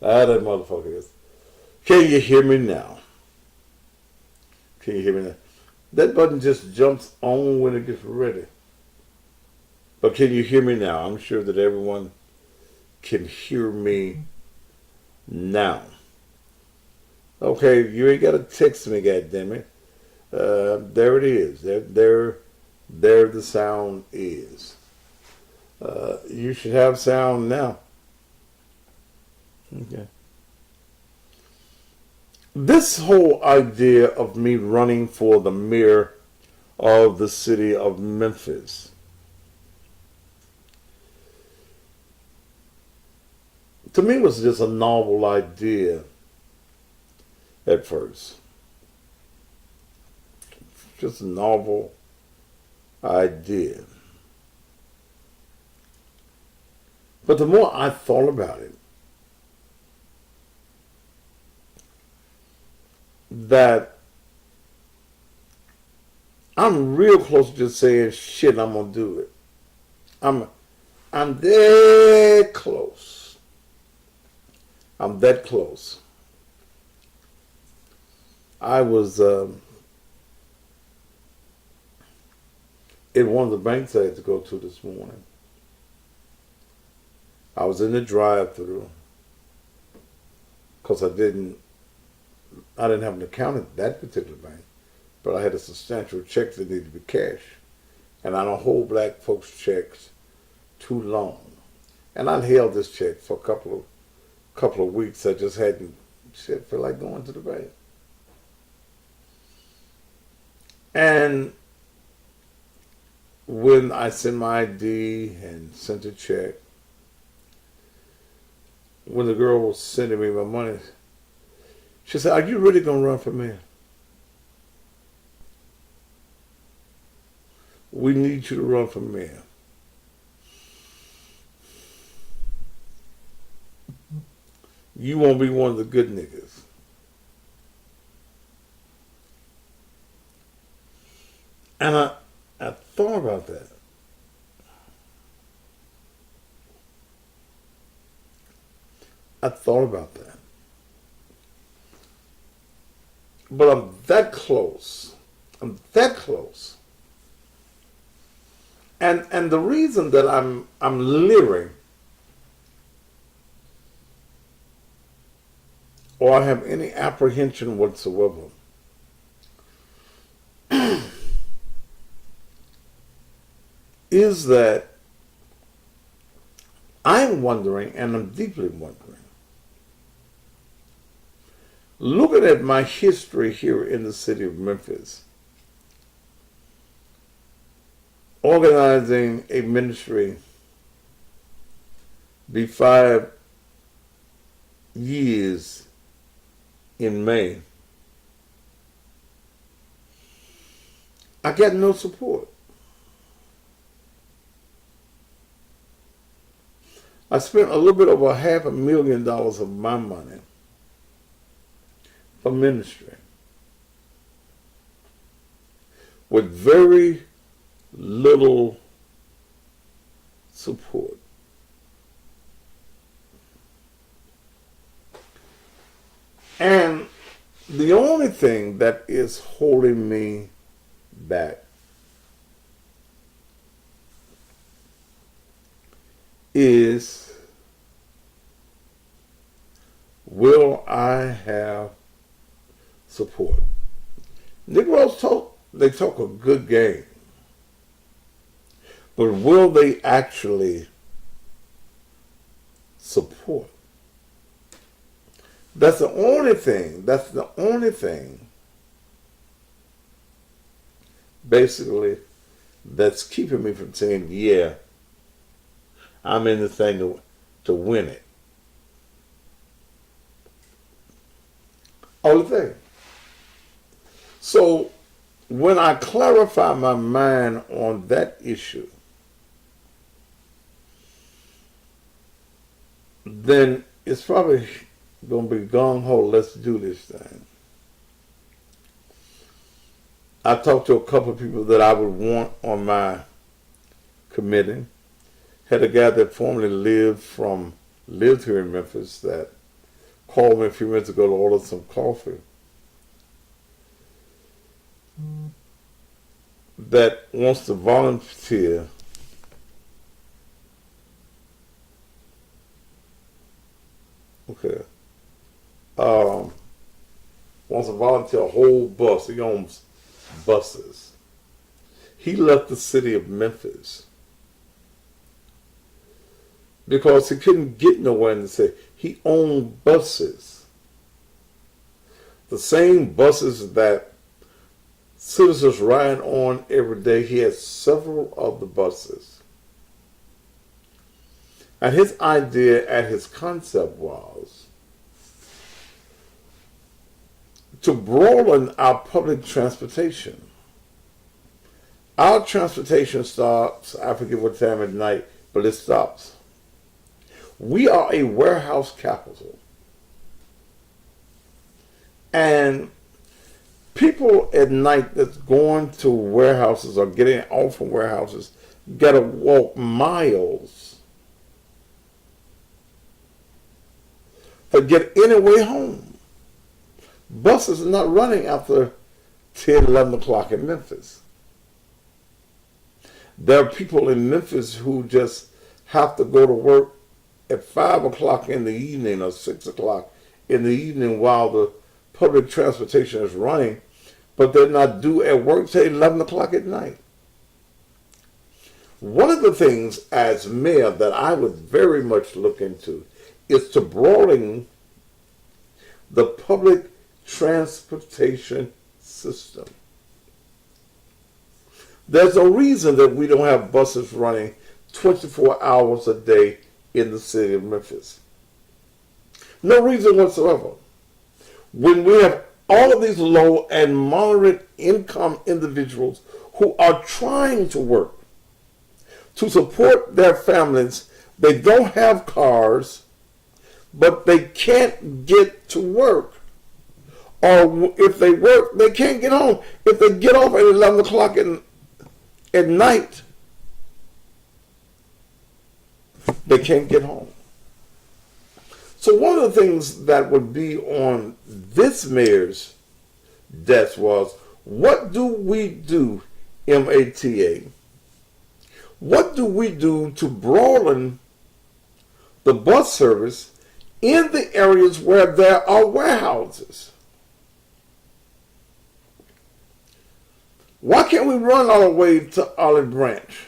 Ah, that motherfucker is. Can you hear me now? Can you hear me now? That button just jumps on when it gets ready. But can you hear me now? I'm sure that everyone can hear me now. Okay, you ain't got to text me, goddammit. There it is. There the sound is. You should have sound now. Okay. This whole idea of me running for the mayor of the city of Memphis, to me, was just a novel idea at first. Just a novel idea. But the more I thought about it, that I'm real close to just saying, shit, I'm gonna do it. I'm that close. I'm that close. I was in one of the banks I had to go to this morning. I was in the drive-thru because I didn't have an account at that particular bank, but I had a substantial check that needed to be cashed. And I don't hold black folks' checks too long. And I'd held this check for a couple of weeks. I just hadn't feel like going to the bank. And when I sent my ID and sent a check, when the girl was sending me my money, she said, "Are you really going to run for mayor? We need you to run for mayor." You won't be one of the good niggas. And I thought about that. I thought about that. But I'm that close. I'm that close. And the reason that I'm leering or I have any apprehension whatsoever is that I'm wondering, and I'm deeply wondering, looking at my history here in the city of Memphis, organizing a ministry, be 5 years in May, I got no support. I spent a little bit over $500,000 of my money for ministry with very little support. And the only thing that is holding me back is, will I have support? Negroes talk a good game, but will they actually support? That's the only thing basically that's keeping me from saying, yeah, I'm in the thing to win it. Only thing. So when I clarify my mind on that issue, then it's probably going to be gung-ho, let's do this thing. I talked to a couple of people that I would want on my committee. Had a guy that formerly lived here in Memphis that called me a few minutes ago to order some coffee that wants to volunteer wants to volunteer a whole bus. He owns buses. He left the city of Memphis because he couldn't get nowhere in the city. He owned buses. The same buses that citizens ride on every day. He had several of the buses. And his idea and his concept was to broaden our public transportation. Our transportation stops, I forget what time at night, but it stops. We are a warehouse capital. And people at night that's going to warehouses or getting off from warehouses gotta walk miles to get any way home. Buses are not running after 10, 11 o'clock in Memphis. There are people in Memphis who just have to go to work at 5 o'clock in the evening or 6 o'clock in the evening while the public transportation is running, but they're not due at work till 11 o'clock at night. One of the things as mayor that I would very much look into is to broaden the public transportation system. There's a reason that we don't have buses running 24 hours a day in the city of Memphis. No reason whatsoever. When we have all of these low and moderate income individuals who are trying to work to support their families, they don't have cars, but they can't get to work. Or if they work, they can't get home. If they get off at 11 o'clock at night, they can't get home. So one of the things that would be on this mayor's desk was, what do we do, MATA? What do we do to broaden the bus service in the areas where there are warehouses? Why can't we run all the way to Olive Branch,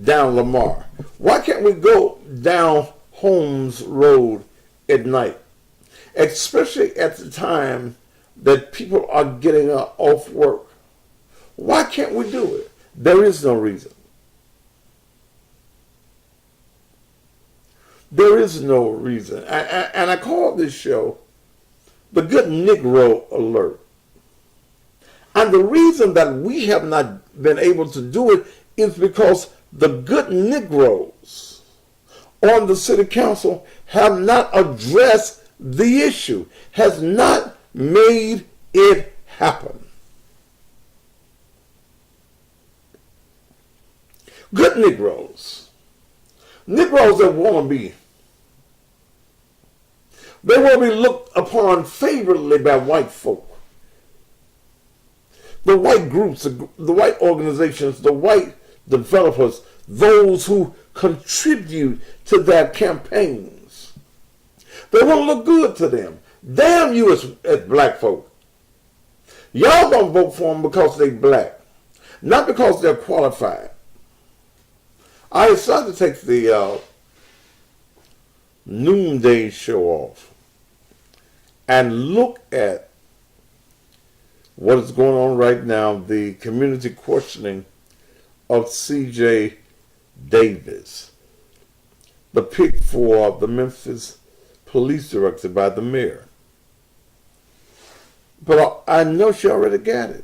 down Lamar? Why can't we go down Holmes Road at night? Especially at the time that people are getting off work. Why can't we do it? There is no reason. There is no reason. And I call this show the Good Negro Alert. And the reason that we have not been able to do it is because the good Negroes on the city council have not addressed the issue, has not made it happen. Good Negroes, Negroes that want to be, they want to be looked upon favorably by white folk. The white groups, the white organizations, the white developers, those who contribute to their campaigns. They want to look good to them. Damn you as black folk. Y'all gonna vote for them because they black, not because they're qualified. I decided to take the noonday show off and look at what is going on right now, the community questioning of C.J. Davis, the pick for the Memphis police director by the mayor. But I know she already got it.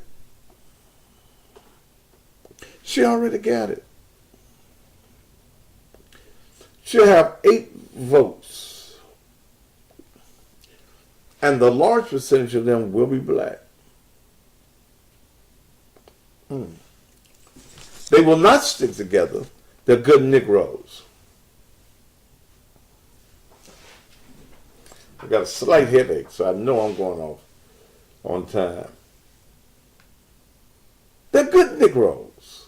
She already got it. She'll have 8 votes. And the large percentage of them will be black. They will not stick together. They're good Negroes. I got a slight headache, so I know I'm going off on time. They're good Negroes.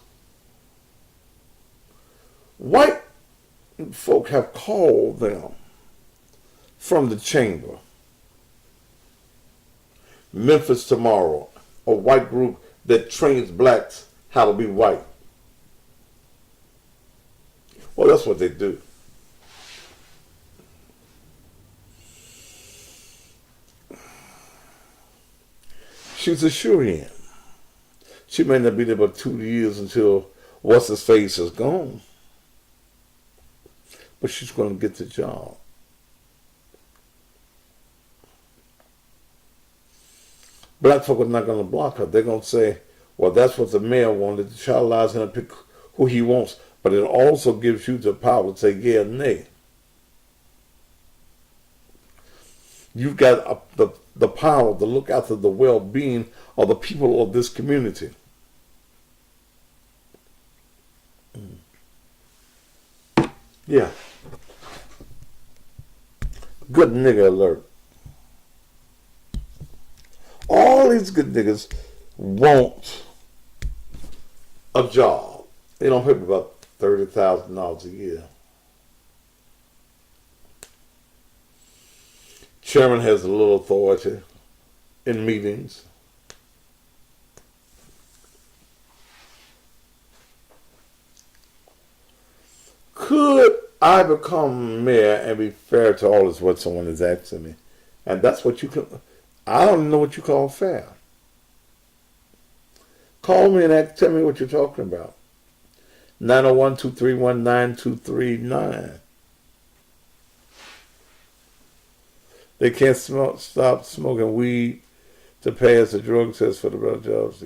White folk have called them from the chamber. Memphis Tomorrow, a white group that trains blacks how to be white. Well, that's what they do. She's a sure-in. She may not be there about 2 years until what's-his-face is gone. But she's going to get the job. Black folk are not going to block her. They're going to say, well, that's what the mayor wanted. The child allows him to pick who he wants. But it also gives you the power to say yeah or nay. You've got the power to look after the well-being of the people of this community. Yeah. Good nigga alert. All these good niggas want a job. They don't pay about $30,000 a year. Chairman has a little authority in meetings. Could I become mayor and be fair to all is what someone is asking me? And that's what you can. I don't know what you call fair. Call me and tell me what you're talking about. 901-231-9239. They can't stop smoking weed to pass the drug test for the better jobs.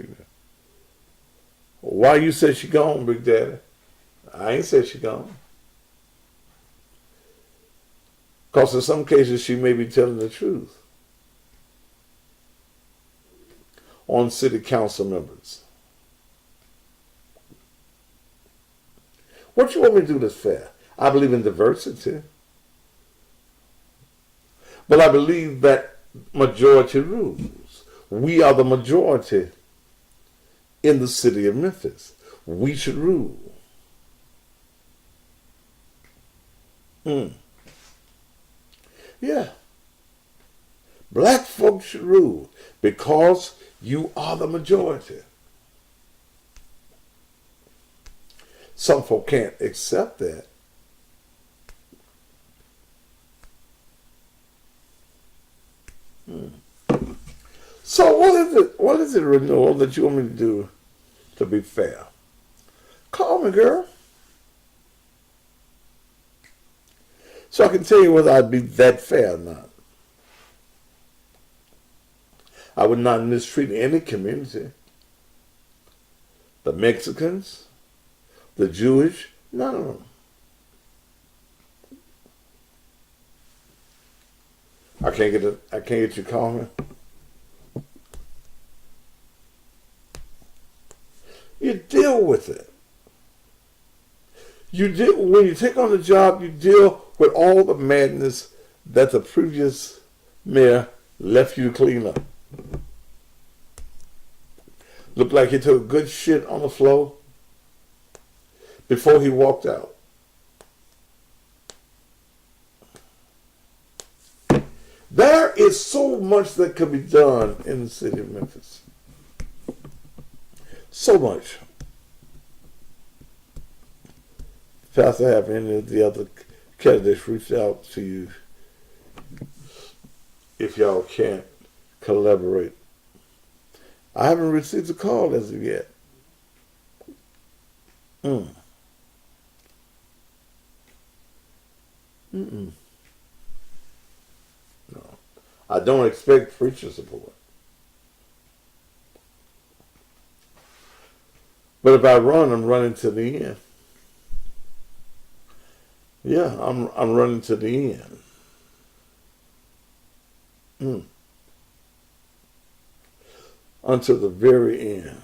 Why you say she gone, Big Daddy? I ain't said she gone. Because in some cases she may be telling the truth. On city council members. What you want me to do that's fair? I believe in diversity. But I believe that majority rules. We are the majority in the city of Memphis. We should rule. Yeah. Black folks should rule because you are the majority. Some folk can't accept that. So what is it, Renewal, that you want me to do to be fair? Call me, girl. So I can tell you whether I'd be that fair or not. I would not mistreat any community. The Mexicans, the Jewish, none of them. I can't get you calling. You deal with it. When you take on the job, you deal with all the madness that the previous mayor left you to clean up. Looked like he took a good shit on the floor before he walked out. There is so much that could be done in the city of Memphis. So much. Pastor, have any of the other candidates reach out to you if y'all can't collaborate? I haven't received a call as of yet. No. I don't expect preacher support. But if I run, I'm running to the end. Yeah, I'm running to the end. Until the very end.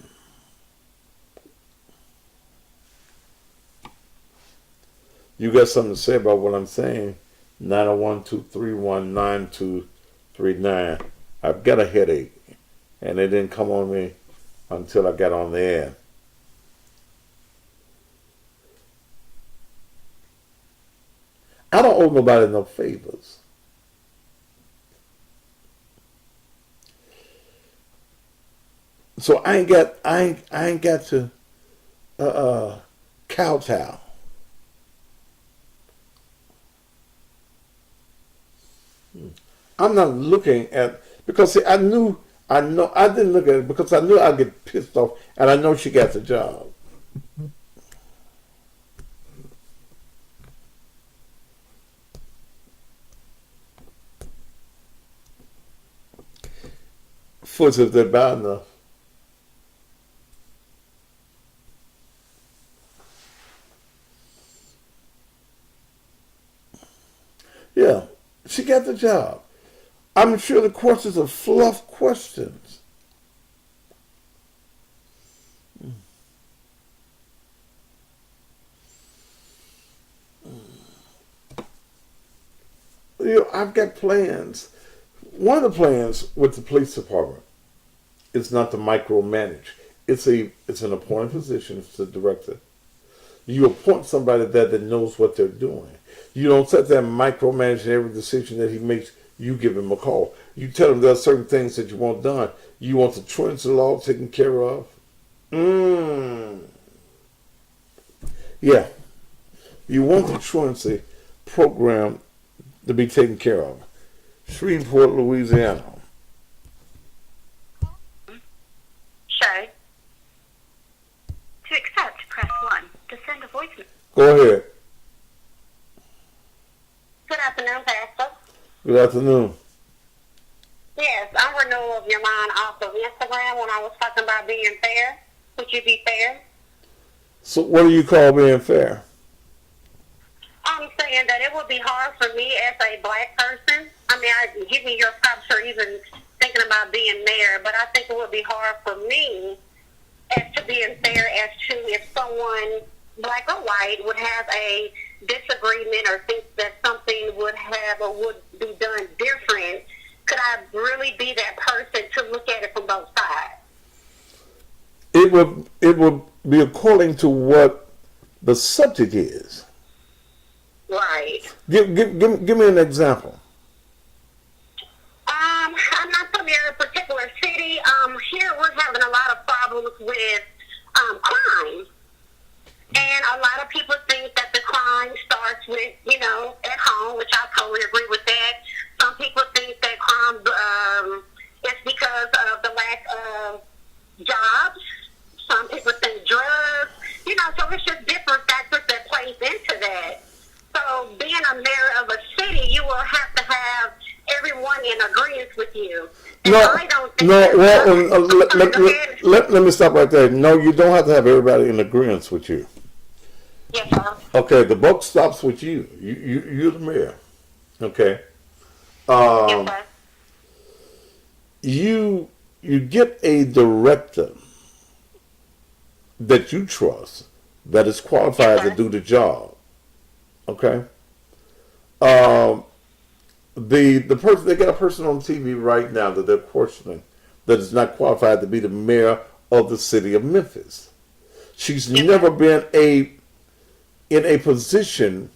You got something to say about what I'm saying? 901-231-9239. I've got a headache, and it didn't come on me until I got on the air. I don't owe nobody no favors. So I ain't got to kowtow. I'm not looking at, because see, I know I didn't look at it because I knew I'd get pissed off, and I know she got the job. Foot if they're bad enough. Yeah, she got the job. I'm sure the questions are fluff questions. You know, I've got plans. One of the plans with the police department is not to micromanage. It's an appointed position. It's the director. You appoint somebody there that knows what they're doing. You don't sit there and micromanage every decision that he makes. You give him a call. You tell him there are certain things that you want done. You want the truancy law taken care of. Yeah. You want the truancy program to be taken care of. Shreveport, Louisiana. Shay. To accept, press 1. To send a voicemail. Go ahead. Good afternoon, Pastor. Good afternoon. Yes, I'm renewal of your mind off of Instagram when I was talking about being fair. Would you be fair? So what do you call being fair? I'm saying that it would be hard for me as a black person. I mean, I give me your props for even thinking about being mayor, but I think it would be hard for me as to being fair as to if someone, black or white, would have a disagreement or think that something would have or would be done different. Could I really be that person to look at it from both sides? It would be according to what the subject is. Right. Give me an example. I'm not from your particular city. Here we're having a lot of problems with crime. And a lot of people think that the crime starts with, at home, which I totally agree with that. Some people think that crime is because of the lack of jobs. Some people think drugs. So it's just different factors that plays into that. So being a mayor of a city, you will have to have everyone in agreement with you. And I don't think let me stop right there. No, you don't have to have everybody in agreement with you. Yes, sir. Okay, the buck stops with you. You're the mayor. Okay. Yes, sir. You get a director that you trust that is qualified to do the job. Okay. The person, they got a person on TV right now that they're questioning that is not qualified to be the mayor of the city of Memphis. She's never been in a position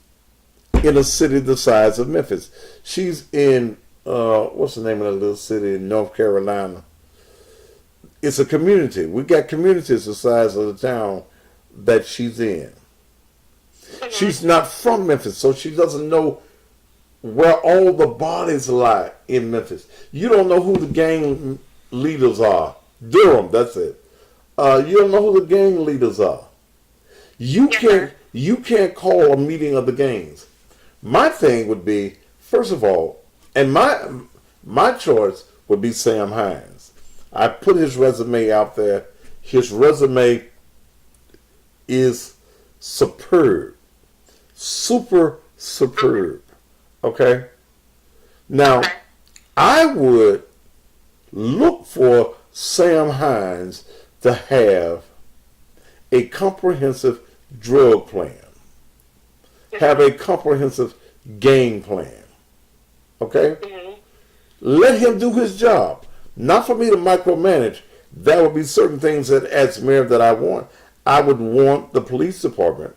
in a city the size of Memphis. She's in what's the name of that little city in North Carolina? It's a community. We got communities the size of the town that she's in. She's not from Memphis, so she doesn't know where all the bodies lie in Memphis. You don't know who the gang leaders are. Durham, that's it. You don't know who the gang leaders are. You can't call a meeting of the gangs. My thing would be, first of all, and my choice would be Sam Hines. I put his resume out there. His resume is superb. Super superb. Okay? Now, I would look for Sam Hines to have a comprehensive drug plan, have a comprehensive game plan. Okay? Mm-hmm. Let him do his job. Not for me to micromanage. There would be certain things that, as mayor, that I want. I would want the police department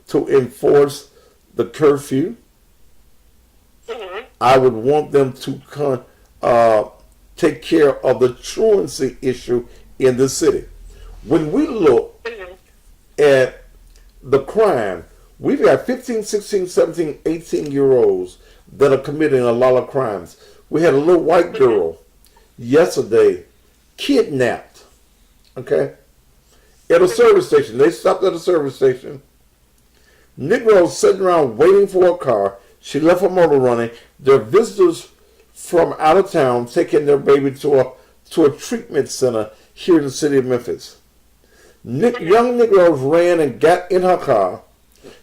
to enforce the curfew. Mm-hmm. I would want them to take care of the truancy issue in the city. When we look Mm-hmm. at the crime, we've got 15, 16, 17, 18-year-olds that are committing a lot of crimes. We had a little white girl yesterday kidnapped, okay, at a service station. They stopped at a service station. Negro sitting around waiting for a car. She left her motor running. There are visitors from out of town taking their baby to a treatment center here in the city of Memphis. Young Negroes ran and got in her car.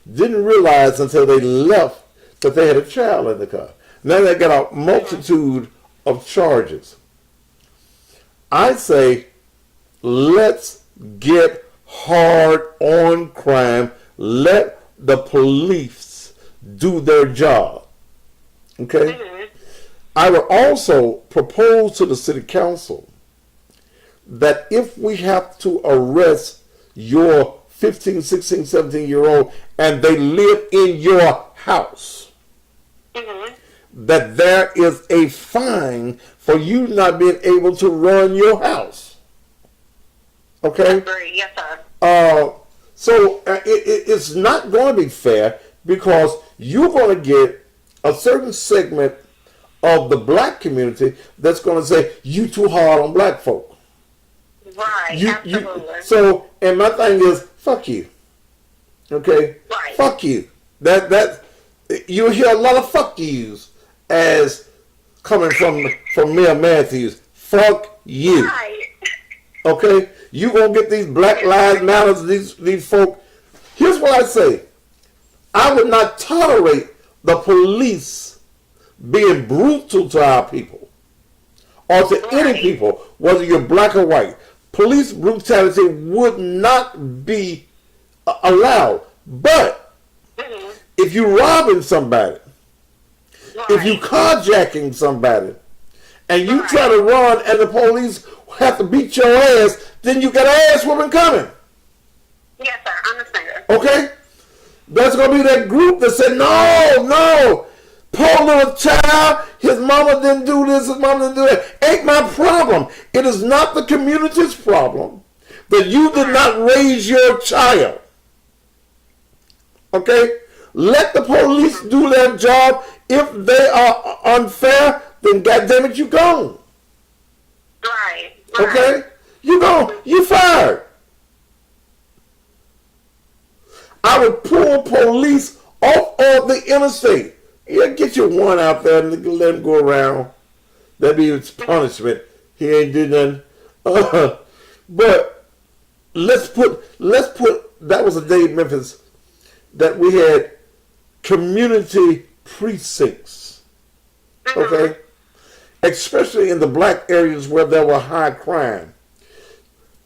Didn't realize until they left that they had a child in the car. Now they got a multitude of charges. I say, let's get hard on crime. Let the police do their job. Okay? Mm-hmm. I would also propose to the city council that if we have to arrest your 15, 16, 17-year-old and they live in your house, Mm-hmm. that there is a fine for you not being able to run your house. Okay? Agree. Yes, sir. It's not going to be fair because you're going to get a certain segment of the black community that's going to say, you too hard on black folk. Right. Absolutely. So, and my thing is, fuck you. Okay? Right. Fuck you. You hear a lot of fuck yous as coming from Mayor Matthews. Fuck you. Right. Okay? You gonna get these Black Lives Matter, these folk. Here's what I say. I would not tolerate the police being brutal to our people or to any people, whether you're black or white. Police brutality would not be allowed. But Mm-hmm. if you're robbing somebody, Right. if you carjacking somebody, and you try to run and the police have to beat your ass, then you got an ass woman coming. Yes, sir. I understand. Okay? There's going to be that group that said, no, poor little child, his mama didn't do this, his mama didn't do that. Ain't my problem. It is not the community's problem that you did not raise your child. Okay? Let the police do their job. If they are unfair, then goddammit, you gone. Right. Okay? You gone. You fired. I would pull police off of the interstate. Yeah, get your one out there and let him go around. That'd be his punishment. He ain't did nothing. But let's put, that was a day in Memphis that we had community precincts. Okay? Especially in the black areas where there were high crime.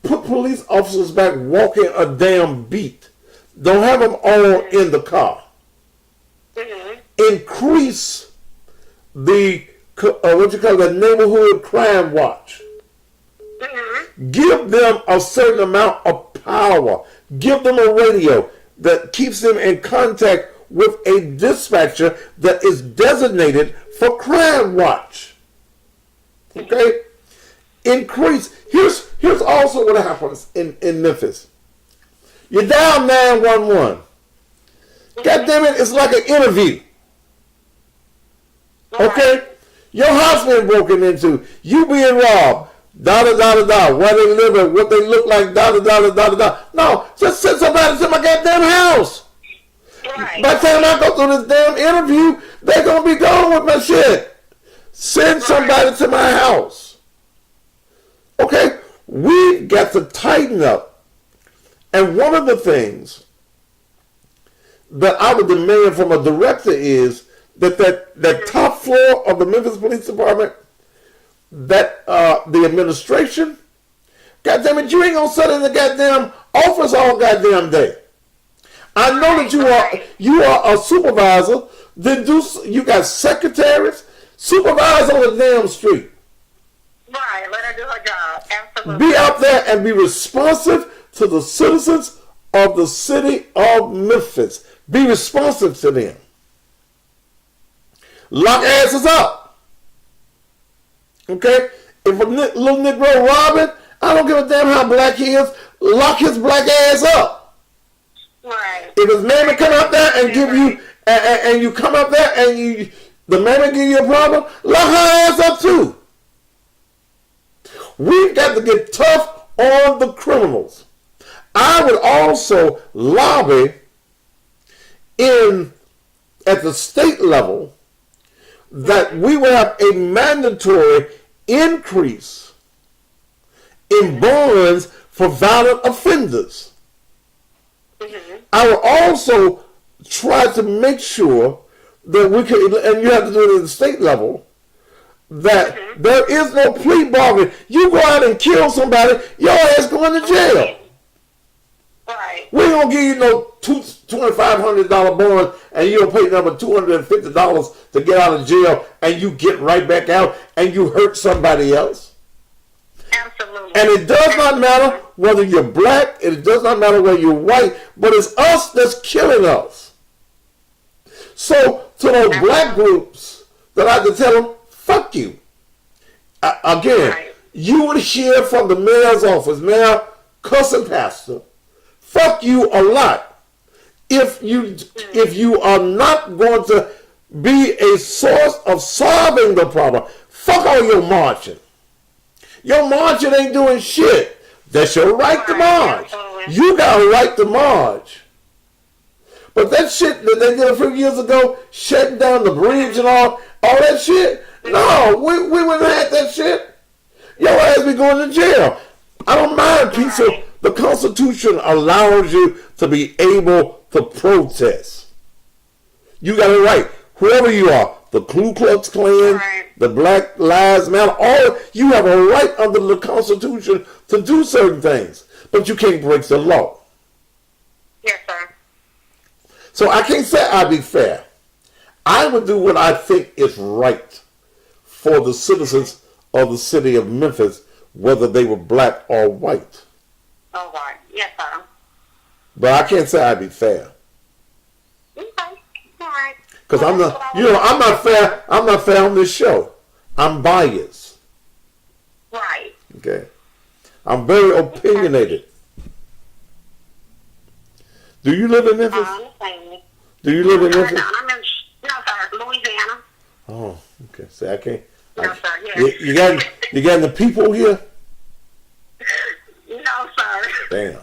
Put police officers back walking a damn beat. Don't have them all in the car. Mm-hmm. Increase the the neighborhood crime watch. Mm-hmm. Give them a certain amount of power. Give them a radio that keeps them in contact with a dispatcher that is designated for crime watch. Okay? Increase. Here's also what happens in Memphis. You're down 911. God damn it, it's like an interview. Okay? Your house being broken into. You being robbed. Where they live at, what they look like, No, just send somebody to my goddamn house. Right. By the time I go through this damn interview, they're going to be gone with my shit. Send somebody to my house. Okay? We've got to tighten up. And one of the things that I would demand from a director is that top floor of the Memphis Police Department, that the administration, goddamn it, you ain't gonna sit in the goddamn office all goddamn day. I know that you are a supervisor, Then you got secretaries, supervise on the damn street. Right, let her do her job. Absolutely. Be out there and be responsive to the citizens of the city of Memphis. Be responsive to them. Lock asses up. Okay? If a little Negro robbing, I don't give a damn how black he is, lock his black ass up. Right. If his mammy come up there and give you, and you come up there and the mammy give you a problem, lock her ass up too. We've got to get tough on the criminals. I would also lobby at the state level that we would have a mandatory increase in bonds for violent offenders. I would also try to make sure that we can, and you have to do it at the state level, that there is no plea bargain. You go out and kill somebody, your ass going to jail. Right. We ain't gonna give you no $2,500 bond and you'll pay number $250 to get out of jail and you get right back out and you hurt somebody else. Absolutely. And it does not matter whether you're black, it does not matter whether you're white, but it's us that's killing us. So to those black groups that I have to tell them, fuck you. Again, you would hear from the mayor's office, mayor, cussing pastor, fuck you a lot. If you are not going to be a source of solving the problem, fuck all your marching. Your marching ain't doing shit. That's your right to march. You got a right to march. But that shit that they did a few years ago, shutting down the bridge and all that shit, no, we wouldn't have had that shit. Your ass be going to jail. I don't mind peace. The Constitution allows you to be able to protest. You got it right. Whoever you are, the Ku Klux Klan, the Black Lives Matter, you have a right under the Constitution to do certain things. But you can't break the law. Yes, sir. So I can't say I'd be fair. I would do what I think is right for the citizens of the city of Memphis, whether they were black or white. Oh, right. Yes, sir. But I can't say I'd be fair. Okay. All right. Because I'm not fair. I'm not fair on this show. I'm biased. Right. Okay. I'm very opinionated. Do you live in Memphis? Do you live in Memphis? No, sir. Louisiana. Oh, okay. See, I can't. No, sir. Yes. You got the people here? No, sir. Damn.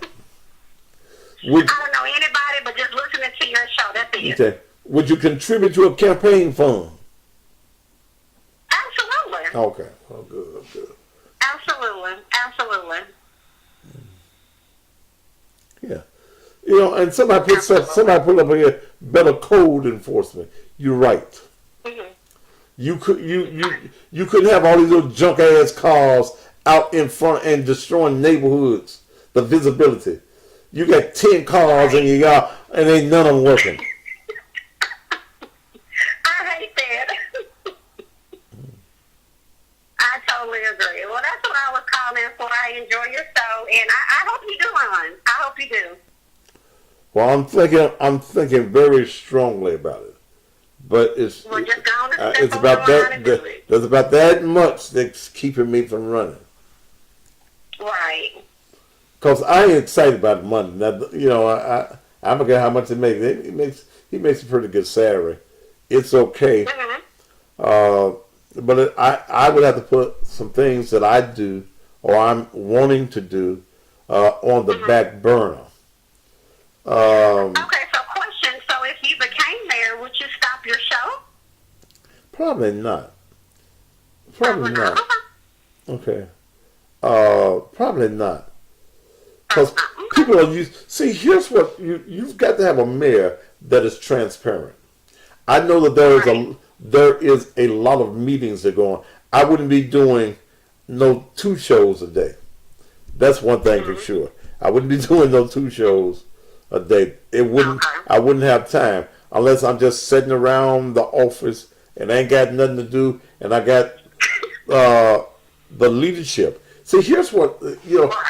I don't know anybody, but just listening to your show. That's it. Okay. Would you contribute to a campaign fund? Absolutely. Okay. Oh, good. Good. Absolutely. Absolutely. Yeah. You know, and somebody put up here better code enforcement. You're right. Mm-hmm. You couldn't have all these little junk ass cars out in front and destroying neighborhoods. The visibility. You got 10 cars in your yard and ain't none of them working. I hate that. I totally agree. Well, that's what I was calling for. I enjoy your show, and I hope you do, Ron. I hope you do. Well, I'm thinking very strongly about it, but it's about that. There's about that much that's keeping me from running. Right. Because I ain't excited about the money. Now, you know, I forget how much it makes. He makes a pretty good salary. It's okay. But I would have to put some things that I do or I'm wanting to do on the back burner. Okay, so question. So if you became mayor, would you stop your show? Probably not. Probably not. Okay. Probably not. Because people are used. See, here's what you've got to have a mayor that is transparent. I know that there is a lot of meetings that go on. I wouldn't be doing no 2 shows a day. That's one thing for sure. I wouldn't be doing no 2 shows a day. It wouldn't. I wouldn't have time. unless I'm just sitting around the office and ain't got nothing to do, and I got the leadership. See, here's what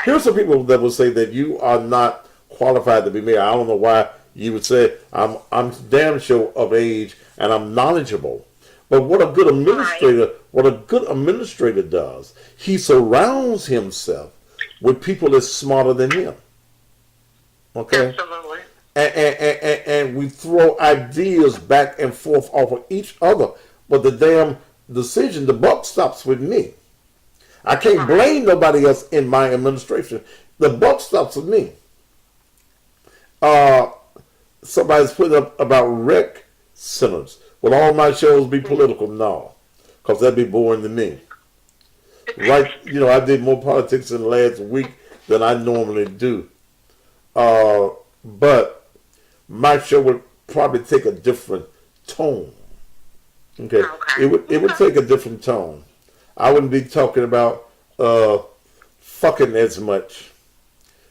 here's some people that will say that you are not qualified to be mayor. I don't know why you would say I'm damn sure of age and I'm knowledgeable. But what a good administrator does, he surrounds himself with people that's smarter than him. Okay? Absolutely. And we throw ideas back and forth off of each other. But the damn decision, the buck stops with me. I can't blame nobody else in my administration. The buck stops with me. Somebody's put up about rec centers. Will all my shows be political? No, because that'd be boring to me. Right? I did more politics in the last week than I normally do. But my show would probably take a different tone. Okay? It would take a different tone. I wouldn't be talking about fucking as much.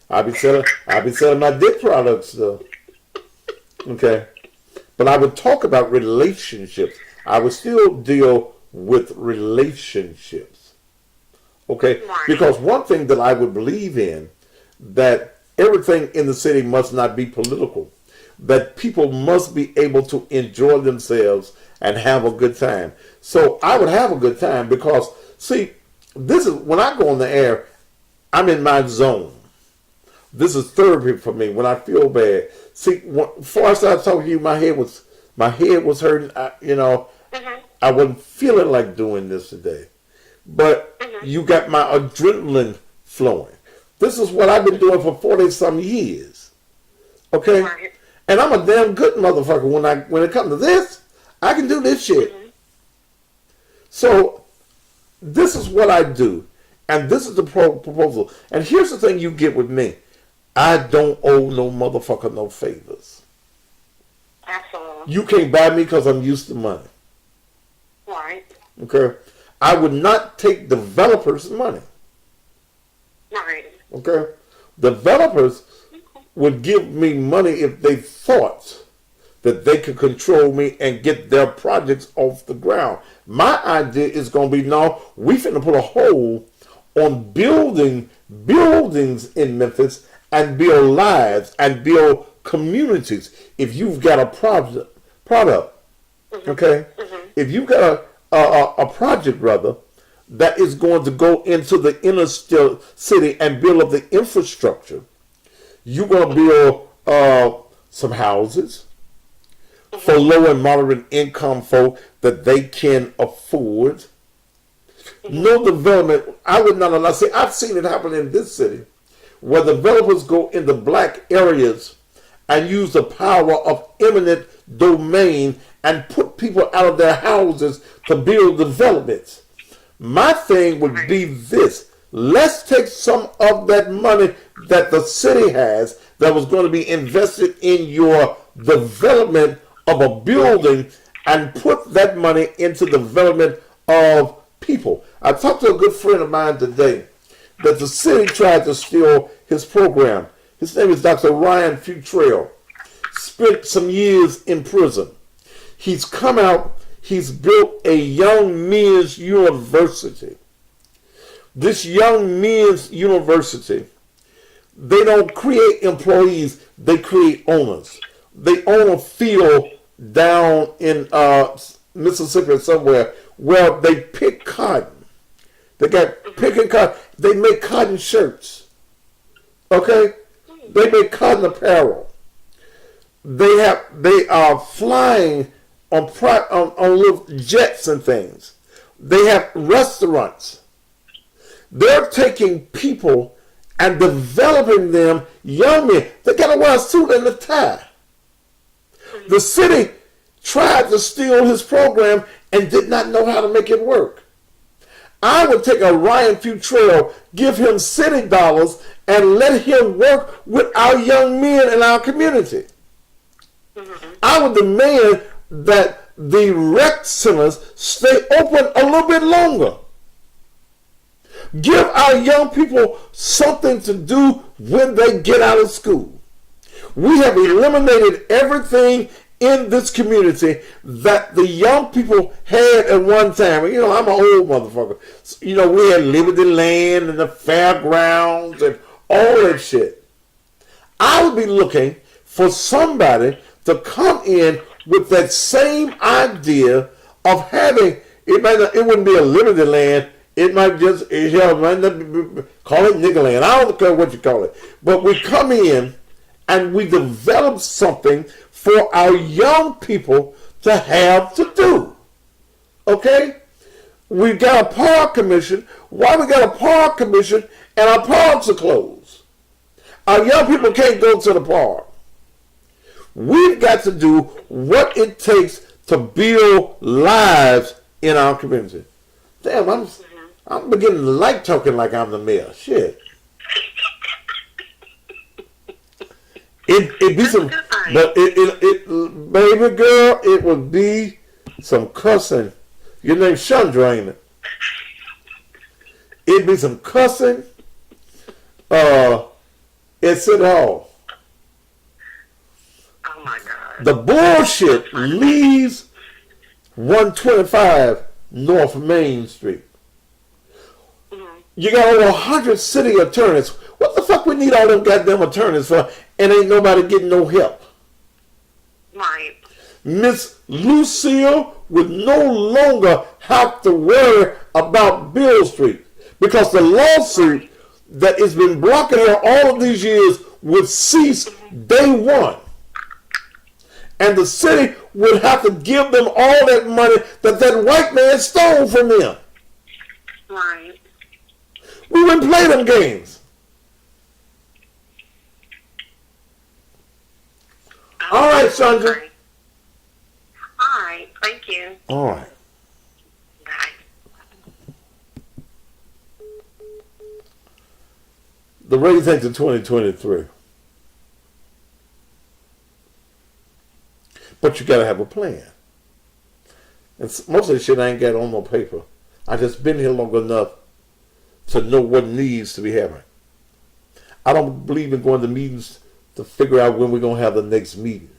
I'd be selling my dick products though. Okay? But I would talk about relationships. I would still deal with relationships. Okay? Because one thing that I would believe in, that everything in the city must not be political. That people must be able to enjoy themselves and have a good time. So I would have a good time because, see, this is when I go on the air, I'm in my zone. This is therapy for me when I feel bad. See, before I started talking to you, my head was hurting. I wasn't feeling like doing this today. But you got my adrenaline flowing. This is what I've been doing for 40-some years. Okay? Right. And I'm a damn good motherfucker. When it comes to this, I can do this shit. So, this is what I do. And this is the proposal. And here's the thing you get with me. I don't owe no motherfucker no favors. Absolutely. You can't buy me because I'm used to money. Right. Okay? I would not take developers' money. Right. Okay? Developers would give me money if they thought that they could control me and get their projects off the ground. My idea is going to be, no, we finna put a hold on buildings in Memphis and build lives and build communities. If you've got a product, okay? If you've got a project, rather, that is going to go into the inner city and build up the infrastructure, you're going to build some houses for low and moderate income folk that they can afford. No development. I would not allow. See, I've seen it happen in this city where developers go into black areas and use the power of eminent domain and put people out of their houses to build developments. My thing would be this. Let's take some of that money that the city has that was going to be invested in your development of a building and put that money into development of people. I talked to a good friend of mine today that the city tried to steal his program. His name is Dr. Ryan Futrell. Spent some years in prison. He's come out. He's built a young men's university. This young men's university, they don't create employees, they create owners. They own a field down in Mississippi somewhere where they pick cotton. They got picking cotton. They make cotton shirts. Okay? They make cotton apparel. They are flying on little jets and things. They have restaurants. They're taking people and developing them young men. They got to wear a suit and a tie. The city tried to steal his program and did not know how to make it work. I would take a Ryan Futrell, give him city dollars, and let him work with our young men in our community. I would demand that the rec centers stay open a little bit longer. Give our young people something to do when they get out of school. We have eliminated everything in this community that the young people had at one time. You know, I'm an old motherfucker. You know, we had Liberty Land and the fairgrounds and all that shit. I would be looking for somebody to come in with that same idea of having, it wouldn't be a Liberty Land. It might just, it might not be, call it Nigger Land. I don't care what you call it. But we come in and we develop something for our young people to have to do. Okay? We got a park commission. Why we got a park commission and our parks are closed? Our young people can't go to the park. We've got to do what it takes to build lives in our community. Damn, I'm beginning to like talking like I'm the mayor. Shit. It be some, but baby girl, it would be some cussing. Your name's Chandra, ain't it? It'd be some cussing. At City Hall. Oh my God. The bullshit leaves 125 North Main Street. You got over 100 city attorneys. What the fuck we need all them goddamn attorneys for? And ain't nobody getting no help. Right. Miss Lucille would no longer have to worry about Bill Street because the lawsuit that has been blocking her all of these years would cease day one. And the city would have to give them all that money that white man stole from them. Right. We wouldn't play them games. All right, Sandra. All right. Thank you. All right. Bye. The race into 2023. But you got to have a plan. And most of the shit I ain't got on no paper. I just been here long enough to know what needs to be happening. I don't believe in going to meetings to figure out when we're going to have the next meeting.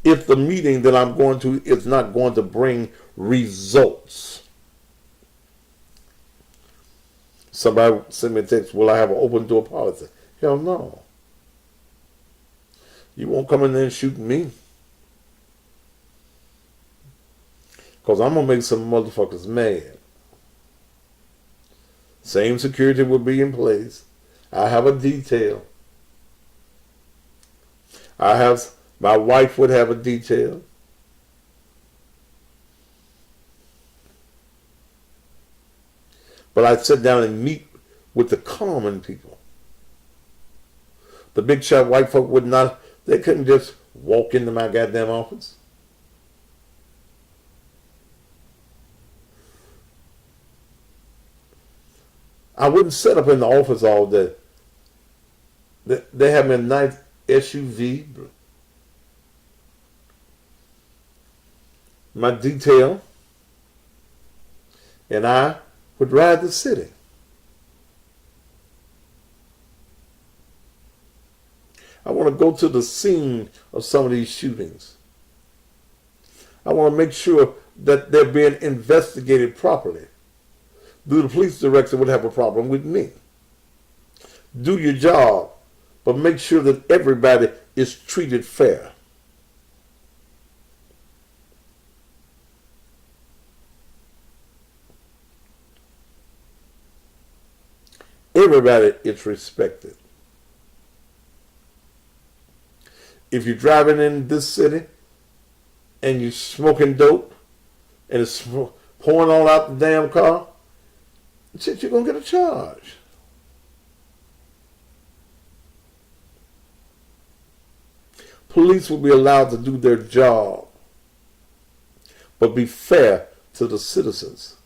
If the meeting that I'm going to is not going to bring results. Somebody sent me a text, will I have an open door policy? Hell no. You won't come in there and shoot me. Because I'm going to make some motherfuckers mad. Same security will be in place. I have a detail. My wife would have a detail. But I'd sit down and meet with the common people. The big shot white folk would not, they couldn't just walk into my goddamn office. I wouldn't sit up in the office all day. They have me a nice SUV. My detail. And I would ride the city. I want to go to the scene of some of these shootings. I want to make sure that they're being investigated properly. The police director would have a problem with me. Do your job, but make sure that everybody is treated fair. Everybody is respected. If you're driving in this city and you're smoking dope and it's pouring all out the damn car, shit, you're going to get a charge. Police will be allowed to do their job, but be fair to the citizens.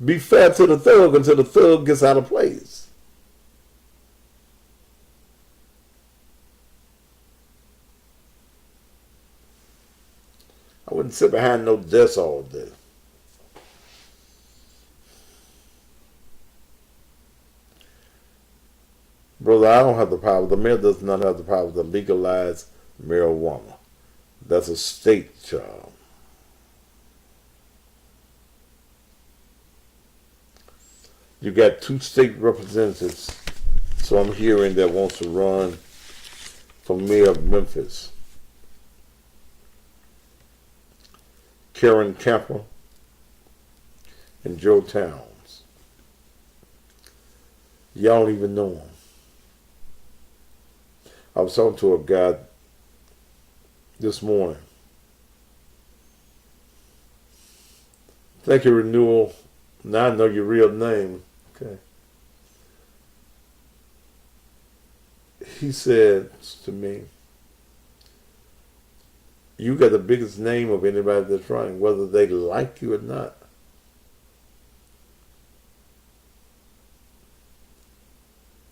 Be fair to the thug until the thug gets out of place. I wouldn't sit behind no desk all day. Brother, I don't have the power. The mayor does not have the power to legalize marijuana. That's a state job. You got 2 state representatives, so I'm hearing, that wants to run for mayor of Memphis. Karen Camper and Joe Towns. Y'all don't even know them. I was talking to a guy this morning. Thank you, Renewal. Now I know your real name. Okay. He said to me, you got the biggest name of anybody that's running, whether they like you or not.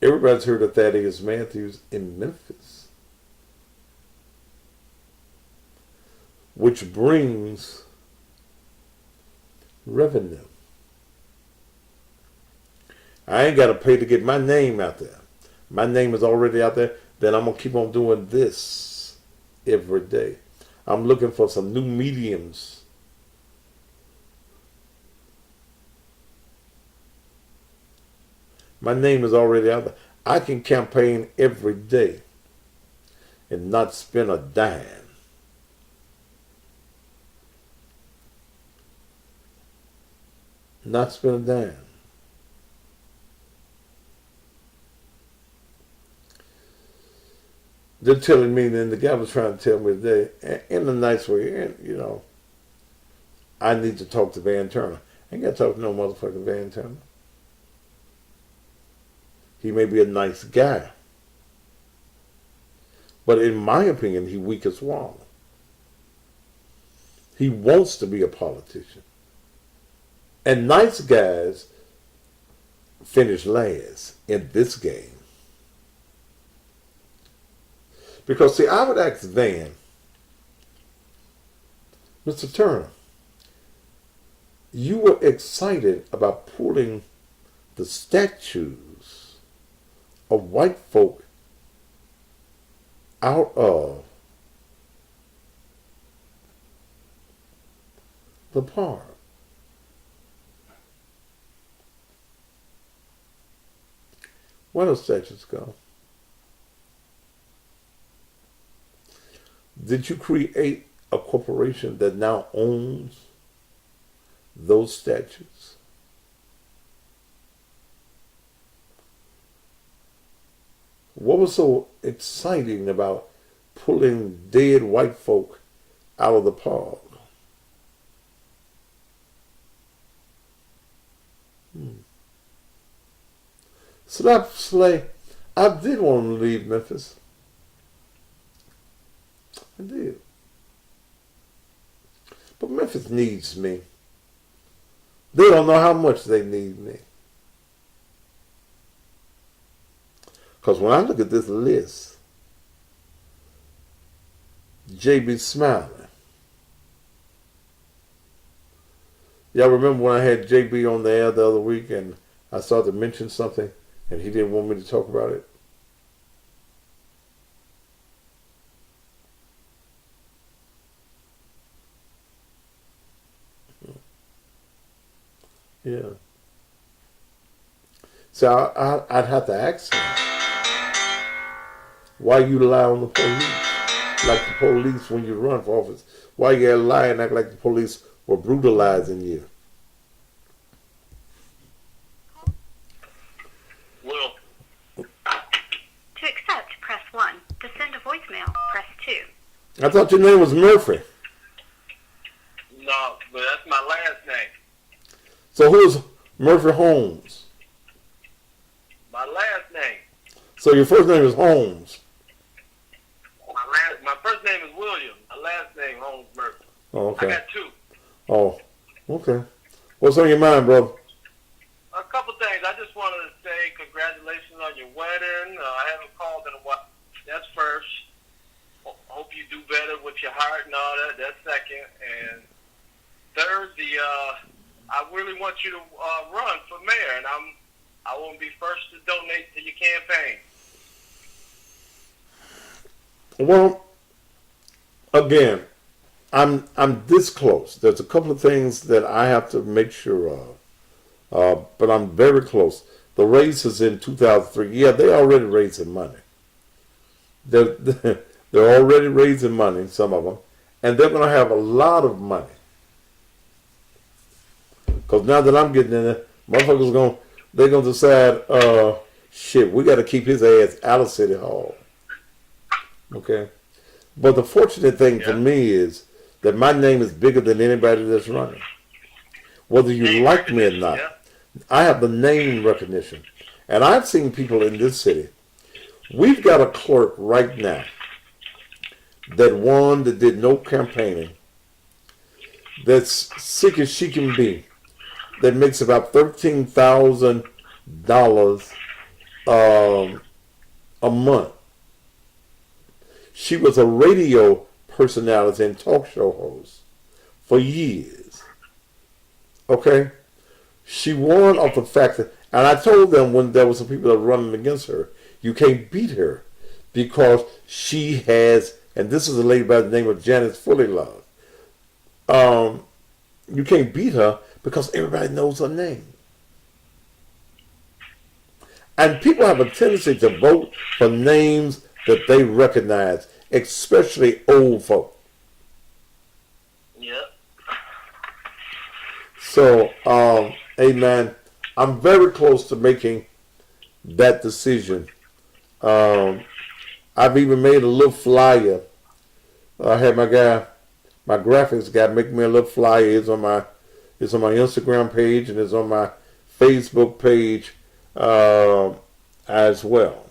Everybody's heard of Thaddeus Matthews in Memphis, which brings revenue. I ain't got to pay to get my name out there. My name is already out there. Then I'm going to keep on doing this every day. I'm looking for some new mediums. My name is already out there. I can campaign every day and not spend a dime. Not spend a dime. They're telling me, and the guy was trying to tell me today, in a nice way, and, you know, I need to talk to Van Turner. I ain't got to talk to no motherfucking Van Turner. He may be a nice guy, but in my opinion, he weak as swallow. He wants to be a politician. And nice guys finish last in this game. Because, see, I would ask Van, Mr. Turner, you were excited about pulling the statues of white folk out of the park. Where do those statues go? Did you create a corporation that now owns those statues? What was so exciting about pulling dead white folk out of the park? Slap Slay, I did want him to leave Memphis. I did. But Memphis needs me. They don't know how much they need me. Because when I look at this list, JB smiling. Y'all remember when I had JB on the air the other week and I started to mention something and he didn't want me to talk about it? Yeah. So I'd have to ask him, why you lie on the police? Like the police when you run for office. Why you gotta lie and act like the police were brutalizing you? Will. To accept, press 1. To send a voicemail, press 2. I thought your name was Murphy. No, but that's my last name. So who's Murphy Holmes? My last name. So your first name is Holmes. My first name is William. My last name Holmes Murphy. Oh, okay. I got 2. Oh, okay. What's on your mind, brother? A couple things. I just wanted to say congratulations on your wedding. I haven't called in a while. That's first. Hope you do better with your heart and all that. That's second. And third, I really want you to run for mayor, and I want to be first to donate to your campaign. Well, again, I'm this close. There's a couple of things that I have to make sure of, but I'm very close. The race is in 2003. Yeah, they're already raising money. They're they're already raising money. Some of them, and they're going to have a lot of money. Because now that I'm getting in there, motherfuckers they're gonna decide, shit, we got to keep his ass out of City Hall. Okay, but the fortunate thing for me is that my name is bigger than anybody that's running. Whether you like me or not, I have the name recognition, and I've seen people in this city. We've got a clerk right now that won, that did no campaigning, that's sick as she can be, that makes about $13,000 a month. She was a radio personality and talk show host for years. Okay? She won off the fact that, and I told them when there was some people that were running against her, you can't beat her because she has, and this is a lady by the name of Janice Fullylove. You can't beat her because everybody knows her name. And people have a tendency to vote for names that they recognize, especially old folk. Yep. So, amen. I'm very close to making that decision. I've even made a little flyer. I had my graphics guy make me a little flyer. It's on my Instagram page and it's on my Facebook page as well.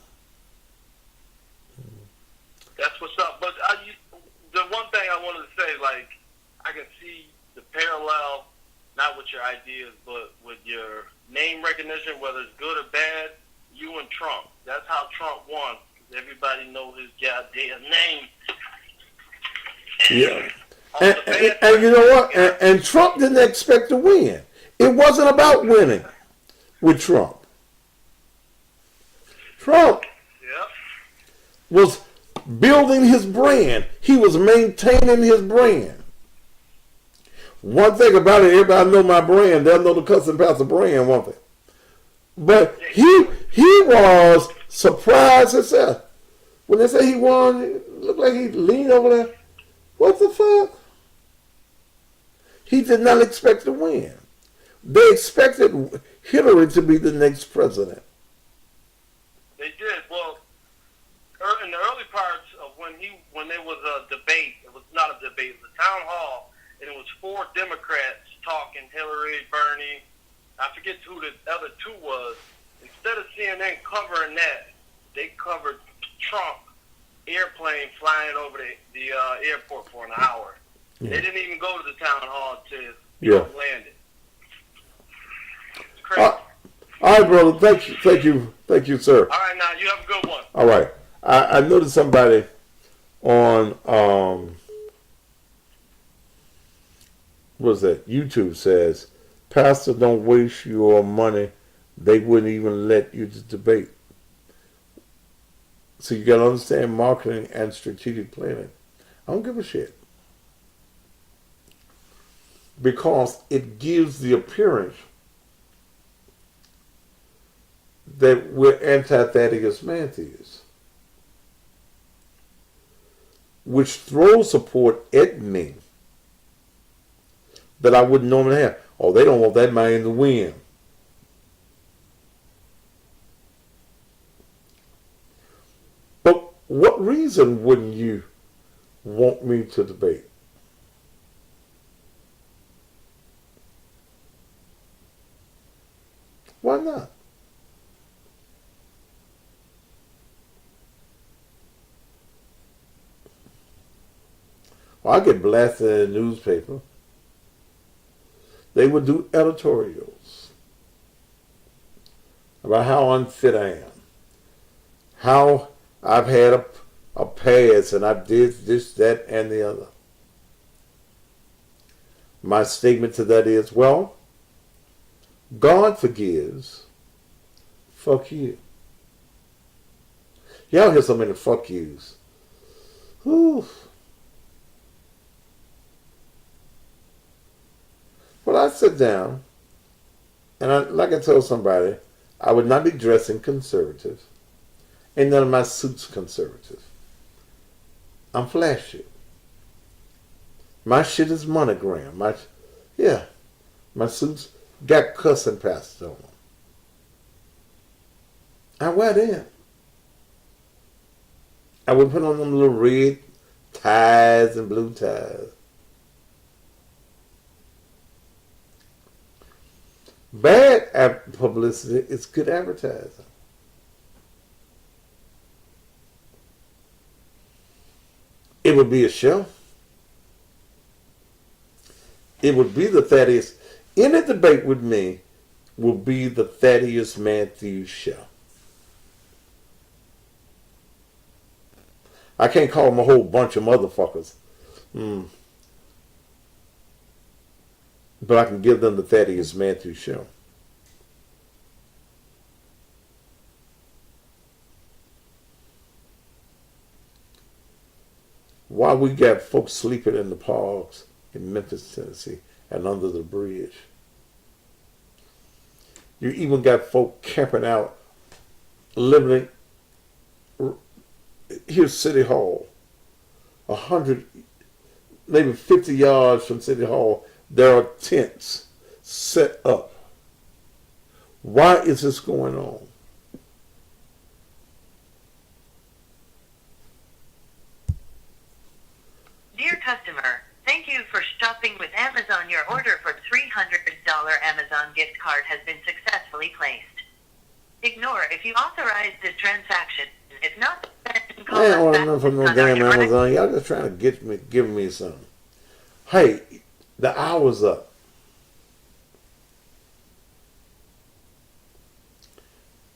That's what's up. But the one thing I wanted to say, like, I can see the parallel, not with your ideas, but with your name recognition, whether it's good or bad. You and Trump. That's how Trump won. Because everybody knows his goddamn name. Yeah. And you know what? And Trump didn't expect to win. It wasn't about winning with Trump. Trump was building his brand. He was maintaining his brand. One thing about it, everybody know my brand. They'll know the cousin pastor brand, won't they? But he was surprised himself. When they say he won, it looked like he leaned over there. What the fuck? He did not expect to win. They expected Hillary to be the next president. They did. Well, in the early parts of when there was a debate, it was not a debate, it was a town hall, and it was 4 Democrats talking, Hillary, Bernie, I forget who the other 2 was. Instead of CNN covering that, they covered Trump airplane flying over the airport for an hour. Yeah. They didn't even go to the town hall until Trump landed. It's crazy. All right, brother. Thank you, sir. All right, now you have a good one. All right. I noticed somebody on what's that? YouTube says, "Pastor, don't waste your money. They wouldn't even let you debate." So you got to understand marketing and strategic planning. I don't give a shit. Because it gives the appearance that we're anti-Thaddeus Matthews, which throws support at me that I wouldn't normally have. Oh, they don't want that man to win. But what reason wouldn't you want me to debate? Why not? Well, I get blasted in the newspaper. They would do editorials about how unfit I am, how I've had a past and I did this, that, and the other. My statement to that is, well, God forgives. Fuck you. Y'all hear so many fuck yous. Whew. Well, I sit down, and like I told somebody, I would not be dressing conservative. Ain't none of my suits conservative. I'm flashy. My shit is monogram. My suits got cussing pasted on them. I wear them. I would put on them little red ties and blue ties. Bad publicity is good advertising. It would be a show. It would be the Thaddeus. Any debate with me will be the Thaddeus Matthews show. I can't call them a whole bunch of motherfuckers. But I can give them the Thaddeus Matthews show. While we got folks sleeping in the parks in Memphis, Tennessee, and under the bridge. You even got folk camping out, living. Here's City Hall, 100, maybe 50 yards from City Hall, there are tents set up. Why is this going on? Dear customer, thank you for shopping with Amazon. Your order for $300 Amazon gift card has been successfully placed. Ignore if you authorized this transaction. If not, then call I ain't us ordering back nothing from no on damn our Amazon. Y'all just trying to give me something. Hey, the hour's up.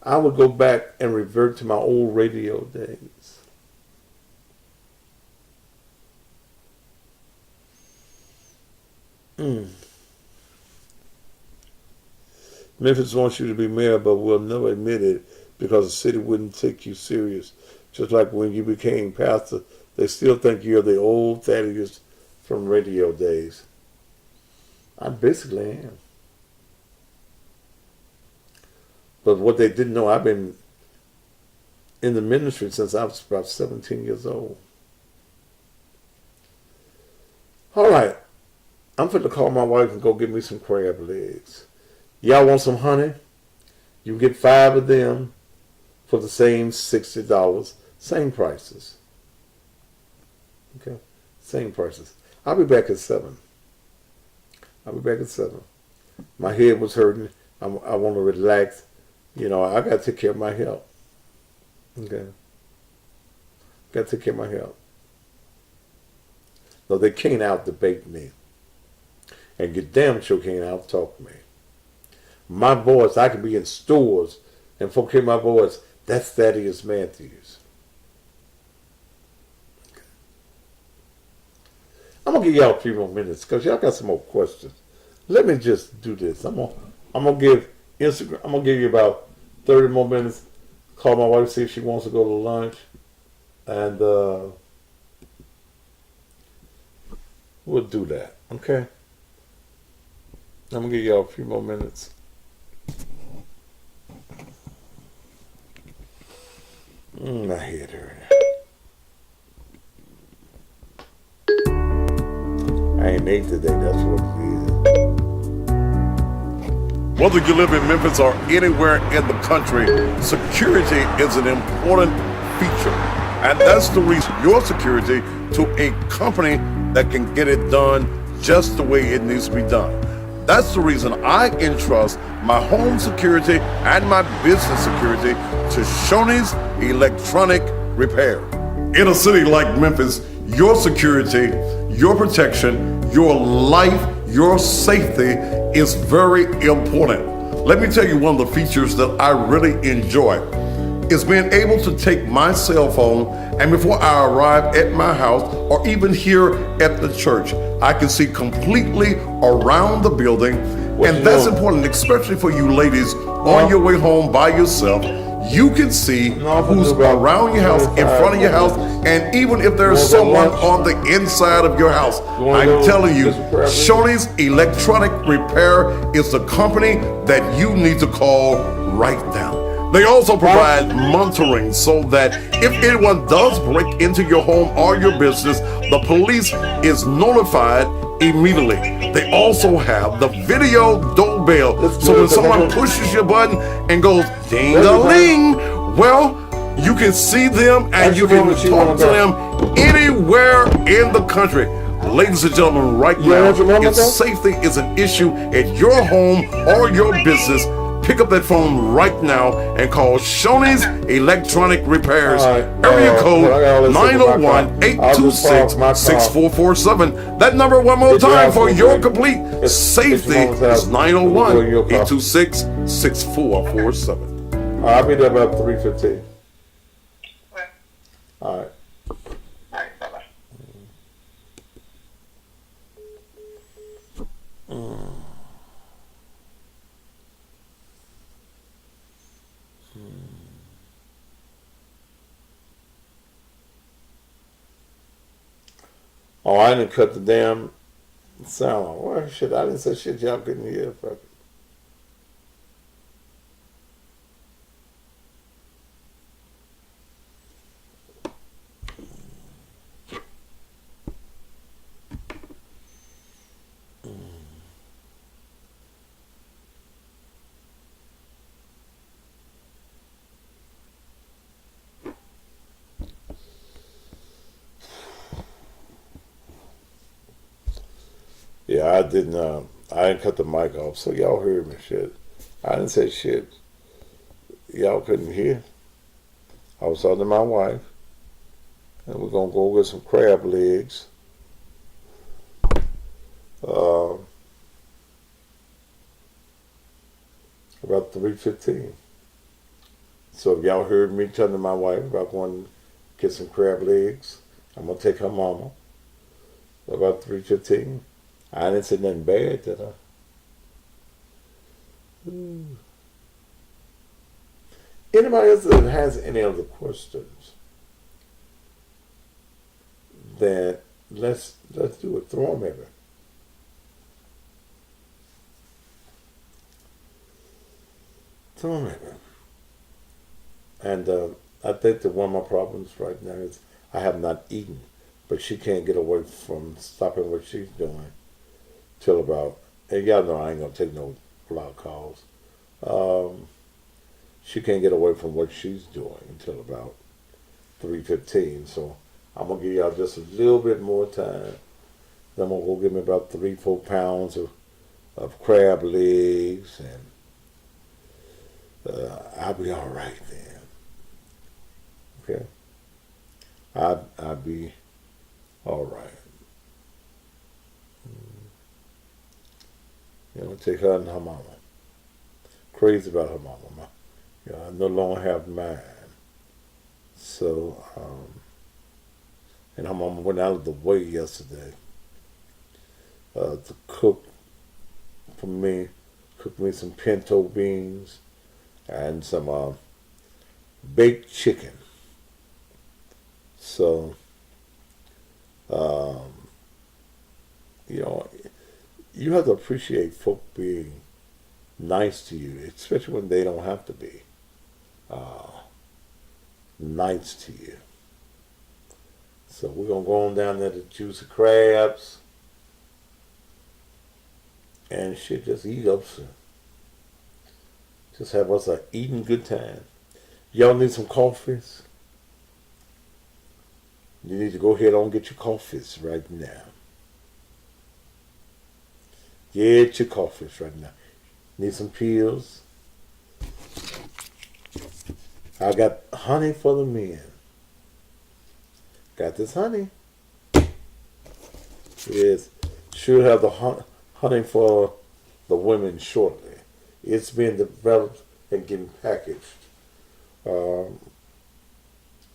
I would go back and revert to my old radio days. Memphis wants you to be mayor, but will never admit it because the city wouldn't take you serious. Just like when you became pastor, they still think you're the old Thaddeus from radio days. I basically am. But what they didn't know, I've been in the ministry since I was about 17 years old. All right. I'm finna call my wife and go get me some crab legs. Y'all want some honey? You can get 5 of them for the same $60. Same prices. Okay? Same prices. I'll be back at 7. My head was hurting. I want to relax. You know, I got to take care of my health. Okay? Got to take care of my health. No, they can't out-debate me. And you damn sure can't out-talk me. My voice, I could be in stores and folk hear my voice. That's Thaddeus Matthews. Okay. I'm gonna give y'all a few more minutes because y'all got some more questions. Let me just do this. I'm gonna give Instagram. I'm gonna give you about 30 more minutes. Call my wife, see if she wants to go to lunch, and we'll do that. Okay. I'm gonna give y'all a few more minutes. My head hurt. I ain't ate today, that's what it is. Whether you live in Memphis or anywhere in the country, security is an important feature. And that's the reason your security to a company that can get it done just the way it needs to be done. That's the reason I entrust my home security and my business security to Shoney's Electronic Repair. In a city like Memphis, your security, your protection, your life, your safety is very important. Let me tell you one of the features that I really enjoy is being able to take my cell phone and before I arrive at my house or even here at the church, I can see completely around the building. And that's important, especially for you ladies on your way home by yourself. you can see who's around your house, in front of your house, and even if there's someone on the inside of your house. I'm telling you, Shoney's Electronic Repair is the company that you need to call right now. They also provide monitoring so that if anyone does break into your home or your business, the police is notified immediately. They also have the video doorbell, so when someone pushes your button and goes ding-a-ling, well, you can see them and you can talk to them anywhere in the country. Ladies and gentlemen, right now, if safety is an issue at your home or your business, pick up that phone right now and call Shoney's Electronic Repairs. Area code 901-826-6447. That number one more time for your complete safety is 901-826-6447. I'll be there about 3:15. All right. All right, bye-bye. Oh, I didn't cut the damn sound. Well, shit, I didn't say shit y'all couldn't hear. Fuck it. Yeah, I didn't cut the mic off, so y'all heard me shit. I didn't say shit y'all couldn't hear. I was talking to my wife, and we're gonna go get some crab legs. About 3:15. So if y'all heard me telling my wife about going to get some crab legs, I'm gonna take her mama. About 3:15. I didn't say nothing bad, did I? Anybody else that has any other questions, then let's do it. Throw them at me. Throw them at me. And I think that one of my problems right now is I have not eaten, but she can't get away from stopping what she's doing till about, and y'all know I ain't gonna take no loud calls. She can't get away from what she's doing until about 3:15. So I'm gonna give y'all just a little bit more time. Then I'm gonna go get me about 3-4 pounds of crab legs, and I'll be all right then. Okay, I'll be all right. You know, take her and her mama. Crazy about her mama. You know, I no longer have mine. So, and her mama went out of the way yesterday to cook for me, cook me some pinto beans and some baked chicken. So, you know, you have to appreciate folk being nice to you, especially when they don't have to be nice to you. So we're going to go on down there to Juicy Crabs and shit, just eat up some. Just have us a eating good time. Y'all need some coffees? You need to go ahead and get your coffees right now. Get your coffees right now. Need some pills? I got honey for the men. Got this honey. Yes, should have the honey for the women shortly. It's being developed and getting packaged. But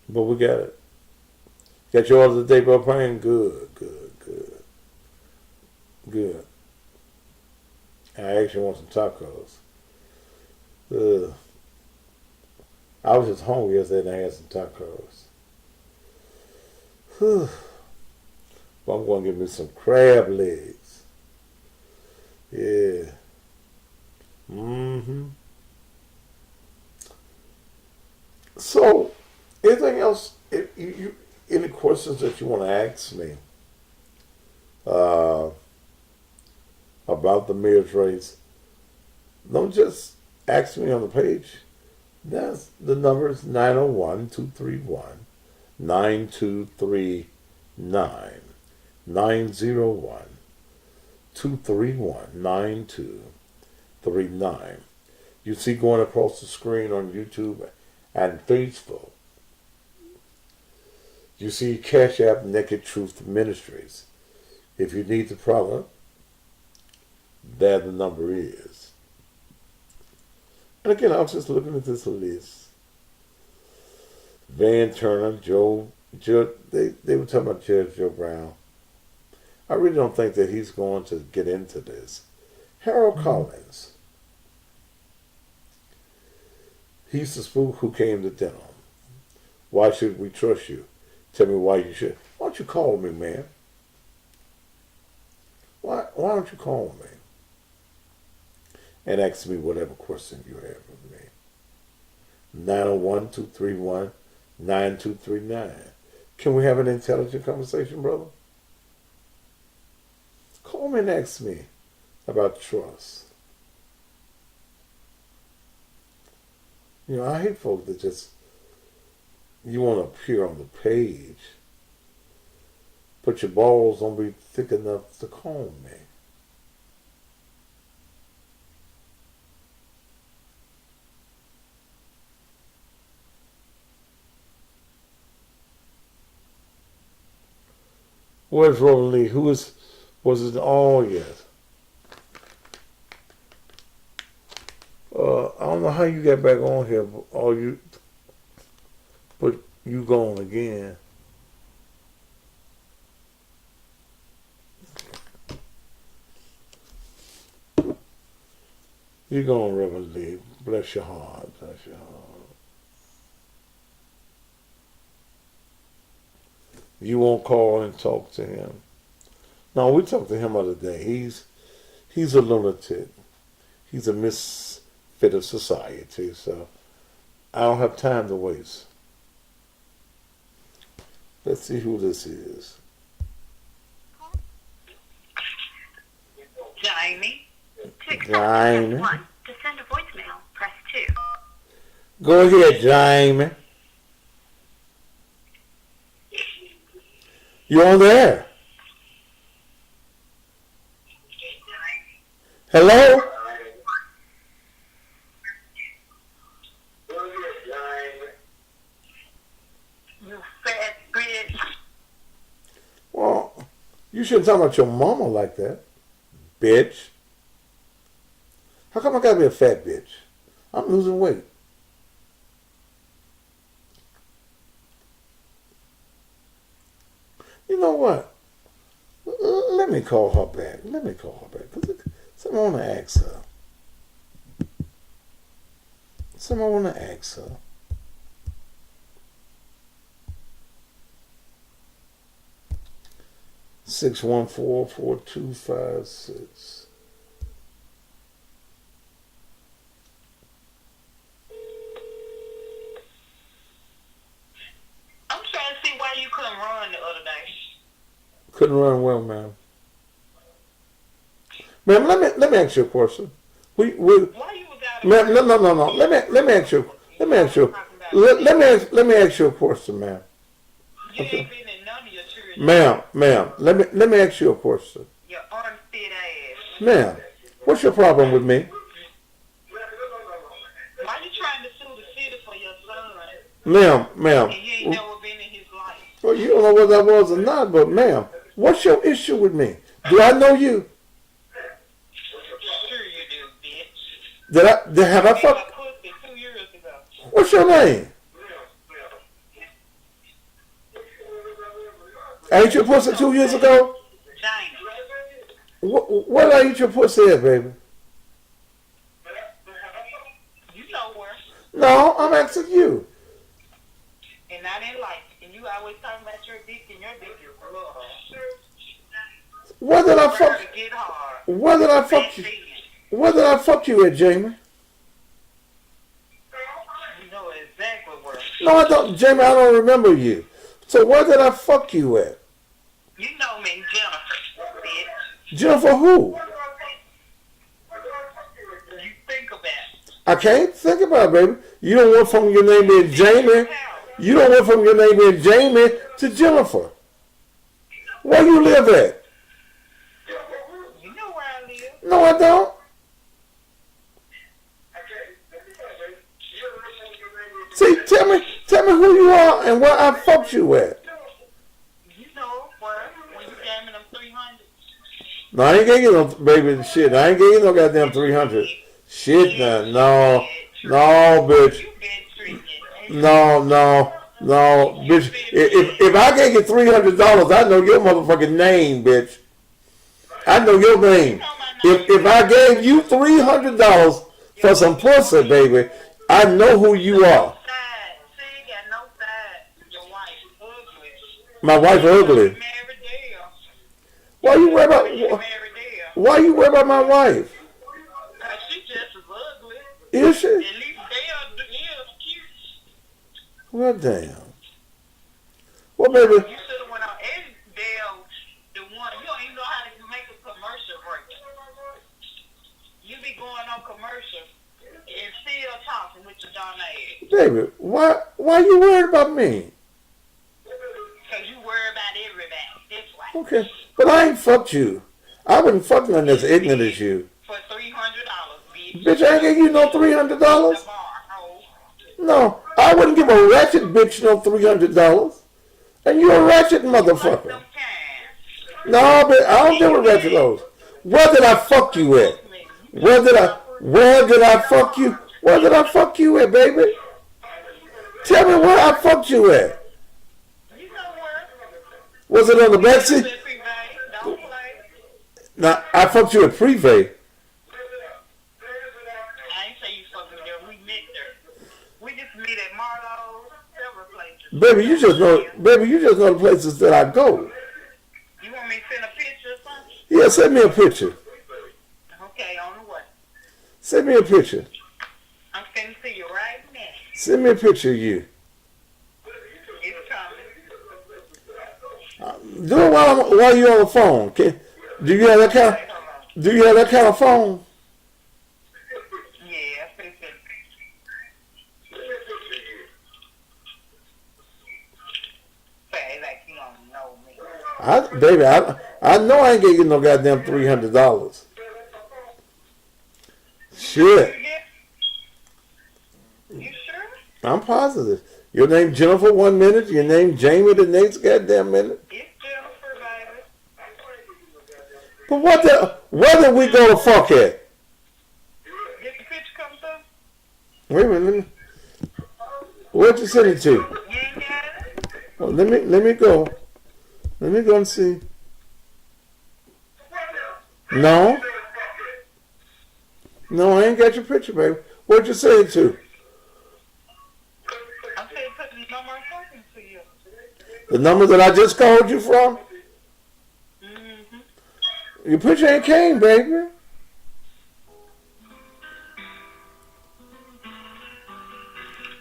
we got it. Got your order today, Bro Payne? Good. I actually want some tacos. I was just hungry yesterday and I had some tacos. Whew. Well, I'm going to get me some crab legs. Yeah. Mm-hmm. So, anything else? If any questions that you want to ask me uh, about the mayor's race? Don't just ask me on the page. That's the number is 901-231-9239. 901-231-9239. You see going across the screen on YouTube and Facebook. You see Cash App Naked Truth Ministries. If you need the product, there the number is. And again, I was just looking at this list. Van Turner, they were talking about Judge Joe Brown. I really don't think that he's going to get into this. Harold Collins. He's the spook who came to dinner. Why should we trust you? Tell me why you should. Why don't you call me, man? Why don't you call me? And ask me whatever question you have of me. 901-231-9239. Can we have an intelligent conversation, brother? Call me and ask me about trust. You know, I hate folks that just, you want to appear on the page, but your balls don't be thick enough to comb me. Where's Roland Lee? Was it all yet? I don't know how you got back on here, but you gone again. You gone, Reverend Lee. Bless your heart. Bless your heart. You won't call and talk to him. No, we talked to him the other day. He's a lunatic. He's a misfit of society, so I don't have time to waste. Let's see who this is. Jamie. To accept, Jamie. press 1. To send a voicemail, press 2. Go ahead, Jamie. You on there? Hello? You fat bitch. Well, you shouldn't talk about your mama like that, bitch. How come I gotta be a fat bitch? I'm losing weight. You know what? Let me call her back. Because something I want to ask her. Something I want to ask her. Six 144-4256. I'm trying to see why you couldn't run the other day. Couldn't run well, ma'am. Ma'am, let me ask you a question. Why you was out of Ma'am, no. Let me ask you let me ask you a question, ma'am. You Okay. ain't been in none of your children. Ma'am, let me ask you a question. Your unfit ass. Ma'am, what's your problem with me? Why you trying to sue the city for your son? Ma'am. And you ain't never been in his life. Well, you don't know whether I was or not, but ma'am, what's your issue with me? Do I know you? Sure you do, bitch. Have I You fucked? my pussy 2 years ago. What's your name? I ate your pussy 2 years ago? China. Where did I eat your pussy at, baby? You know where. No, I'm asking you. And I didn't like it. And you always talking about your dick and your dick is love. Where did I fuck? To get hard. Where did I fuck you? Where did I fuck you at, Jamie? You know exactly where. No, I don't, Jamie. I don't remember you. So where did I fuck you at? You know me, Jennifer, bitch. Jennifer who? You think about it. I can't think about it, baby. You don't went from your name being Jamie. You don't went from your name being Jamie to Jennifer. Where you live at? You know where I live. No, I don't. See, tell me who you are and where I fucked you at. You know where when you gave me them 300. No, I ain't gave you no baby shit. I ain't gave you no goddamn 300. Shit, no, bitch. You been treating it. No, bitch. If I gave you $300, I know your motherfucking name, bitch. I know your name. If I gave you $300 for some pussy, baby, I know who you are. My wife ugly. Why you worry about my wife? She just as ugly. Is she? At least Dale is cute. Well, damn. Well, baby. You should have went on Dale, the one. You don't even know how to make a commercial break. You be going on commercial and still talking with your dumb ass. Baby, why you worried about me? Because you worry about everybody. That's why. Okay, but I ain't fucked you. I wouldn't fuck none that's ignorant as you. For $300, bitch. Bitch, I ain't give you no $300. The bar, hoe. No, I wouldn't give a ratchet bitch no $300. And you a ratchet motherfucker. No, but I don't deal with ratchet hoes. Where did I fuck you at? Where did I fuck you? Where did I fuck you at, baby? Tell me where I fucked you at. Was it on the backseat? Now, I fucked you at Privé. I ain't say you fucking with her. We met her. We just meet at Marlowe's, several places. Baby, you just know the places that I go. You want me to send a picture or something? Yeah, send me a picture. Okay, on the way. Send me a picture. I'm sending to you right now. Send me a picture of you. It's coming. Do it while you're on the phone. Do you have that kind of phone? Yeah, I think that. Say like you don't know me. I know I ain't getting no goddamn $300. Shit. You sure? I'm positive. Your name Jennifer 1 minute, your name Jamie the next goddamn minute. It's Jennifer, baby. But where did we go to fuck at? Did the picture come through? Wait a minute. Where'd you send it to? You ain't got it? Oh, let me go. Let me go and see. No, I ain't got your picture, baby. Where'd you send it to? I'm saying put the number I'm talking to you. The number that I just called you from? Mm-hmm. Your picture ain't came, baby.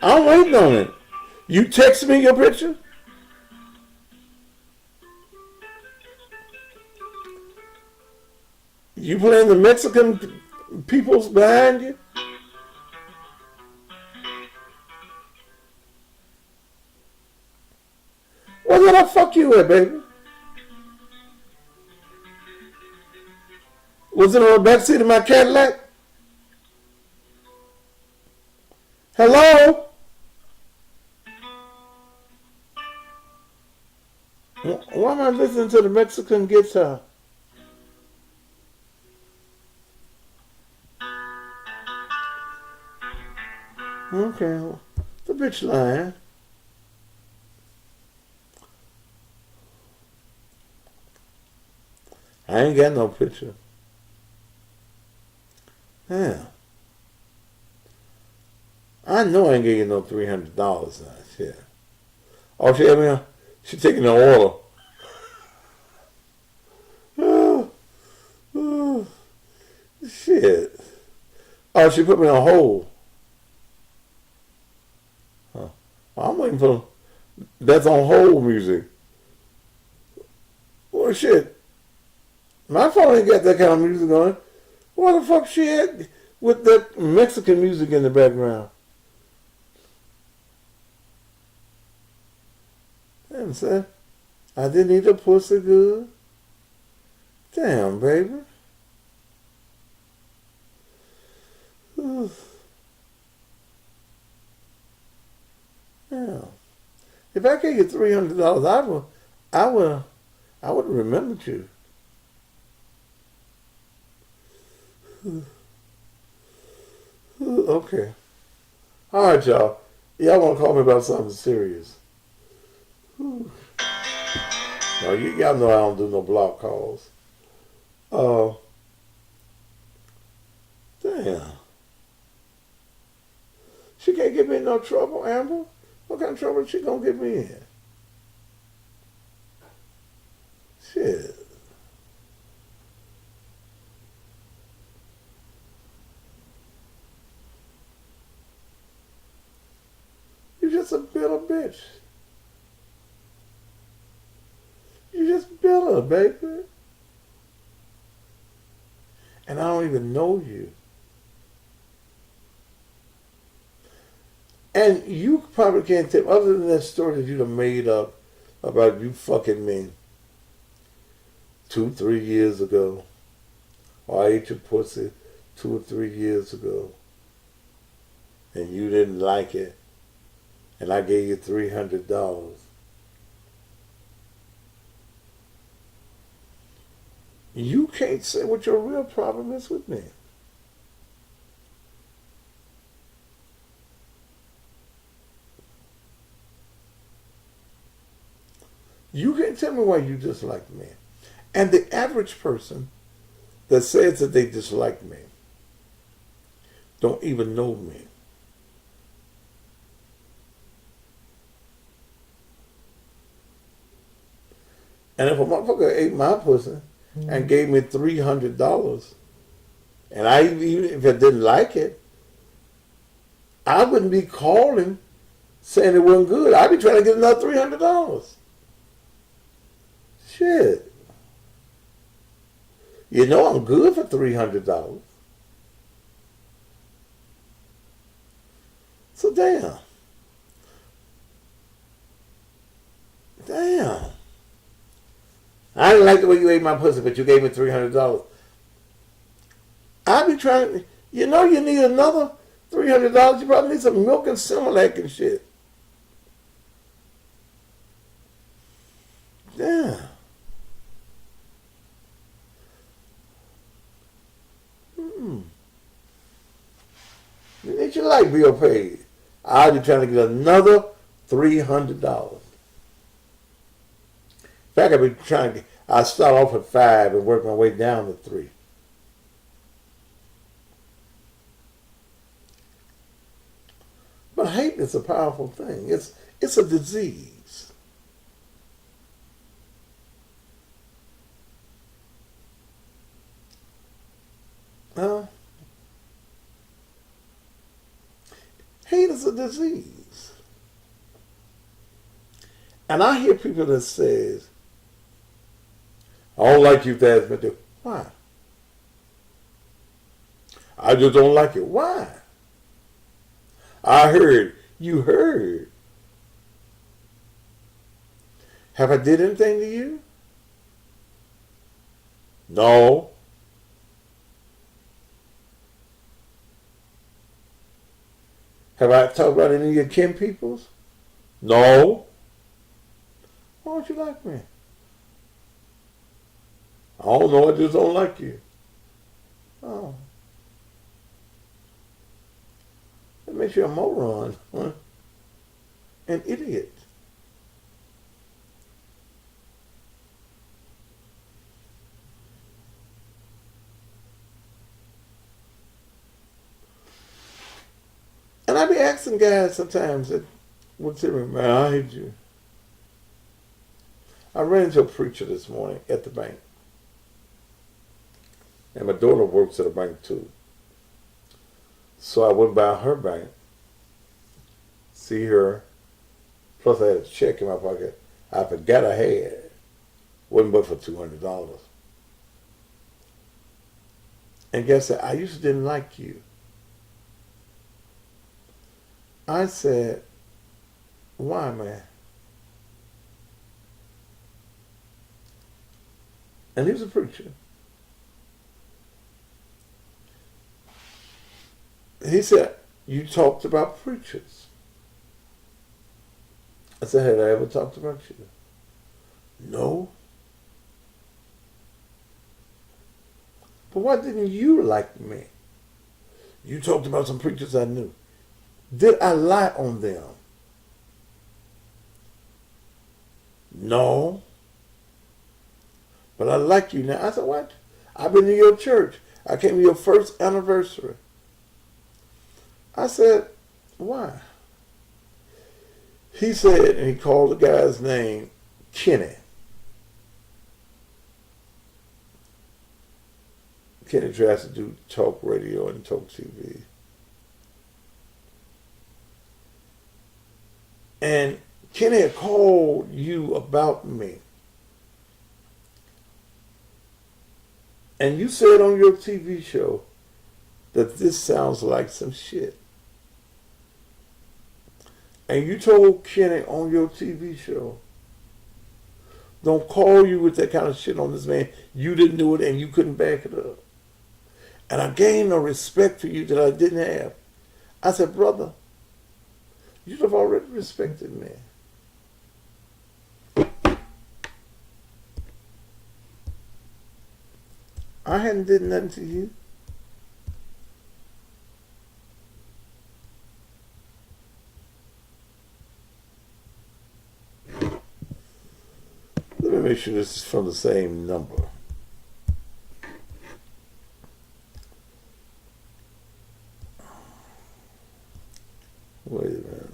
I'm waiting on it. You text me your picture? You playing the Mexican peoples behind you? Where did I fuck you at, baby? Was it on the backseat of my Cadillac? Hello? Why am I listening to the Mexican guitar? Okay, the bitch lying. I ain't got no picture. Yeah. I I know I ain't gave you no $300 now. Shit. Oh, she had me. She taking the order. Oh, oh, shit. Oh, she put me on hold. Huh. Well, I'm waiting for that's on hold music. Well, shit. My phone ain't got that kind of music on it. What the fuck she had with that Mexican music in the background? And said, I didn't eat the pussy good. Damn, baby. Yeah. If I gave you $300, I would have remembered you. Okay. All right, y'all. Y'all want to call me about something serious? No, y'all know I don't do no block calls. Damn. She can't get me in no trouble, Amber. What kind of trouble is she gonna get me in? Shit. You just a bitter bitch. You just bitter, baby. And I don't even know you. And you probably can't tell, other than that story that you'd have made up about you fucking me 2-3 years ago, or I ate your pussy 2 or 3 years ago, and you didn't like it, and I gave you $300. You can't say what your real problem is with me. You can't tell me why you dislike me. And the average person that says that they dislike me don't even know me. And if a motherfucker ate my pussy and gave me $300, and even if I didn't like it, I wouldn't be calling saying it wasn't good. I'd be trying to get another $300. Shit. You know I'm good for $300. So damn. I didn't like the way you ate my pussy, but you gave me $300. I'd be trying, you know you need another $300. You probably need some milk and Similac and shit. Damn. You need your light bill paid. I'll be trying to get another $300. In fact, I'll be trying to I start off at 5 and work my way down to 3. But hate is a powerful thing. It's a disease. Hate is a disease. And I hear people that says, I don't like you, Dad, but why? I just don't like it. Why? I heard. You heard. Have I did anything to you? No. Have I talked about any of your kin peoples? No. Why don't you like me? I don't know, I just don't like you. Oh. That makes you a moron, huh? An idiot. And I be asking guys sometimes that will tell me, man, I hate you. I ran into a preacher this morning at the bank. And my daughter works at a bank too. So I went by her bank, see her, plus I had a check in my pocket. I forgot I had. Wasn't but for $200. And guess what? I used to didn't like you. I said, why, man? And he was a preacher. He said, you talked about preachers. I said, had I ever talked about you? No. But why didn't you like me? You talked about some preachers I knew. Did I lie on them? No. But I like you now. I said, what? I've been to your church. I came to your first anniversary. I said, why? He said, and he called the guy's name, Kenny. Kenny tries to do talk radio and talk TV. And Kenny had called you about me. And you said on your TV show that this sounds like some shit. And you told Kenny on your TV show, don't call you with that kind of shit on this man. You didn't do it and you couldn't back it up. And I gained a respect for you that I didn't have. I said, brother, you'd have already respected me. I hadn't did nothing to you. Let me make sure this is from the same number. Wait a minute.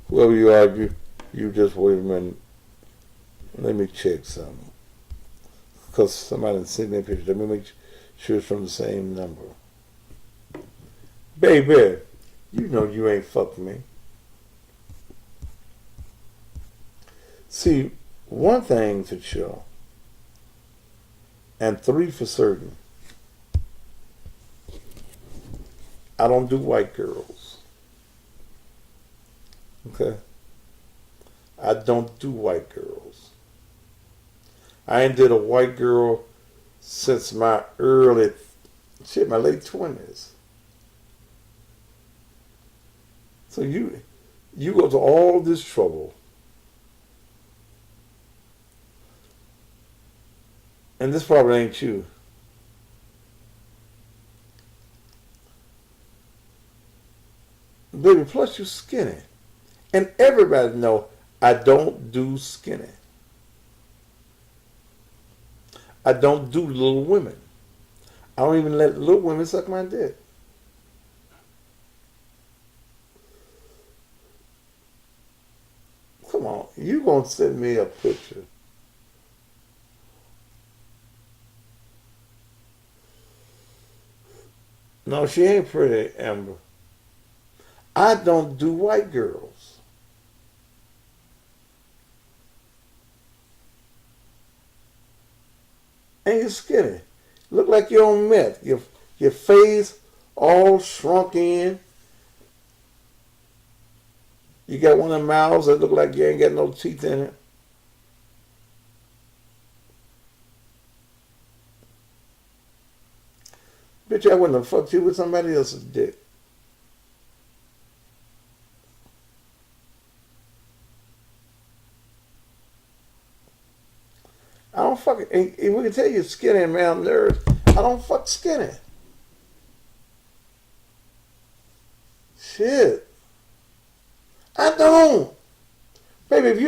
Whoever you are, you just wait a minute. Let me check something. Because somebody sent me a picture. Let me make sure it's from the same number. Baby, you know you ain't fucked me. See, one thing for sure, and three for certain, I don't do white girls. Okay? I don't do white girls. I ain't did a white girl since my late 20s. So you go to all this trouble, and this probably ain't you. Baby, plus you skinny. And everybody know I don't do skinny. I don't do little women. I don't even let little women suck my dick. Come on, you gonna send me a picture. No, she ain't pretty, Amber. I don't do white girls. And you're skinny. Look like you're on meth. Your face all shrunk in. You got one of them mouths that look like you ain't got no teeth in it. Bitch, I wouldn't have fucked you with somebody else's dick. I don't fuck it. And we can tell you skinny and malnourished. I don't fuck skinny. Shit. I don't. Baby,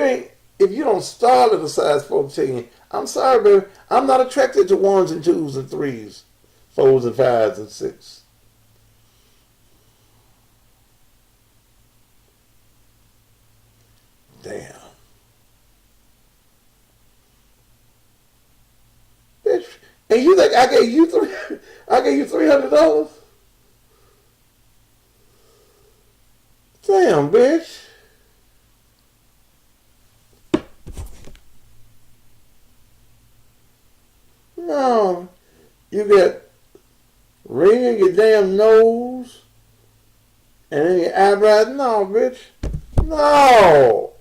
if you don't start at a size 14, I'm sorry, baby. I'm not attracted to ones and twos and threes. 4s and 5s and 6s. Damn. Bitch. And you think I gave you $300? Damn, bitch. No. You get ring in your damn nose and then your eyebrows. No, bitch. No.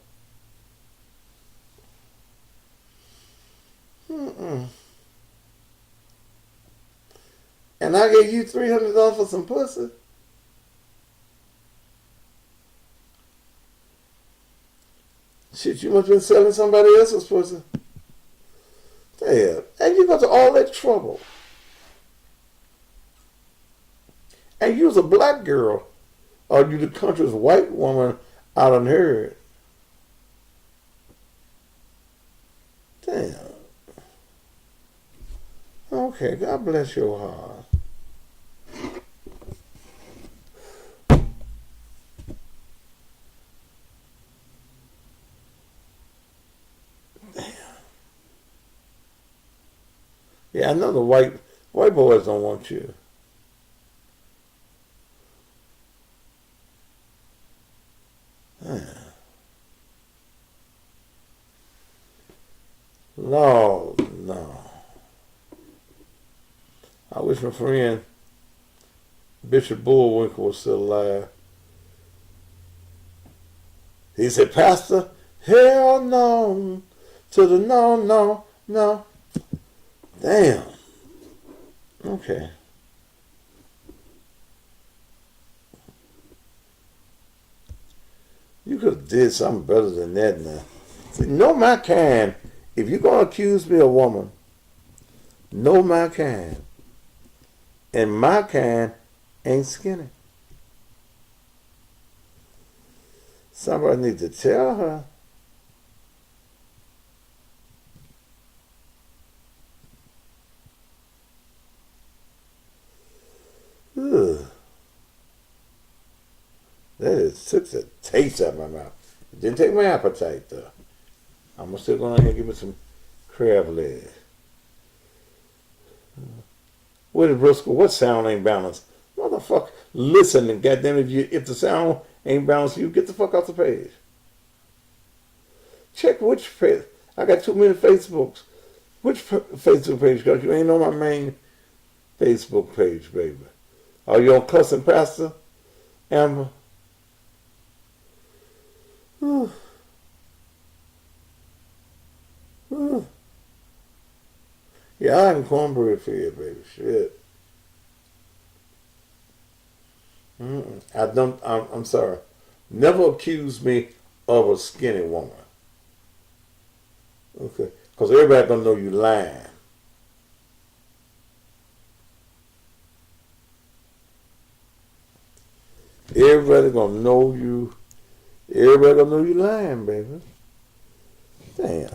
Mm-mm. And I gave you $300 for some pussy. Shit, you must have been selling somebody else's pussy. Damn. And you got to all that trouble. And you was a black girl. Or you the country's white woman out on her. Damn. Okay, God bless your heart. Yeah, I know the white boys don't want you. No, no. I wish my friend Bishop Bullwinkle was still alive. He said, Pastor, hell no. To the no, no, no. Damn. Okay. You could have did something better than that now. See, know my kind. If you're going to accuse me of a woman, know my kind. And my kind ain't skinny. Somebody need to tell her. Ugh. That took the taste out of my mouth. It didn't take my appetite though. I'm still going to give me some crab legs. What is Bristol? What sound ain't balanced? Motherfucker, listen and goddamn if the sound ain't balanced, you get the fuck off the page. Check which page. I got too many Facebooks. Which Facebook page? Because you ain't on my main Facebook page, baby. Are you on Cussing Pastor, Amber? Whew. Whew. Yeah, I am cornbread for you, baby. Shit. I'm sorry. Never accuse me of a skinny woman. Okay. Because everybody gonna know you lying. Everybody gonna know you. Everybody gonna know you lying, baby. Damn.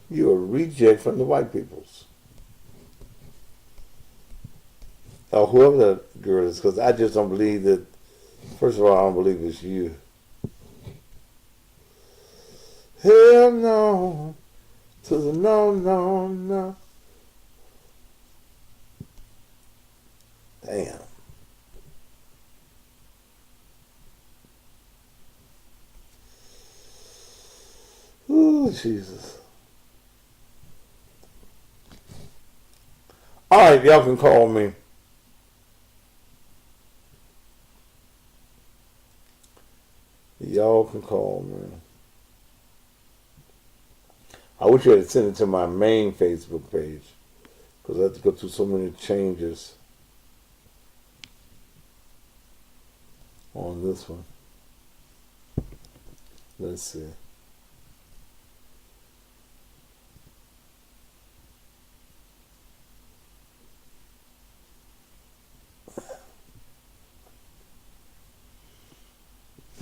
You're a reject from the white peoples. Or whoever that girl is, because I just don't believe that. First of all, I don't believe it's you. Hell no. To the no, no, no. Damn. Ooh, Jesus. All right, y'all can call me. Y'all can call me. I wish you had sent it to my main Facebook page because I have to go through so many changes on this one. Let's see.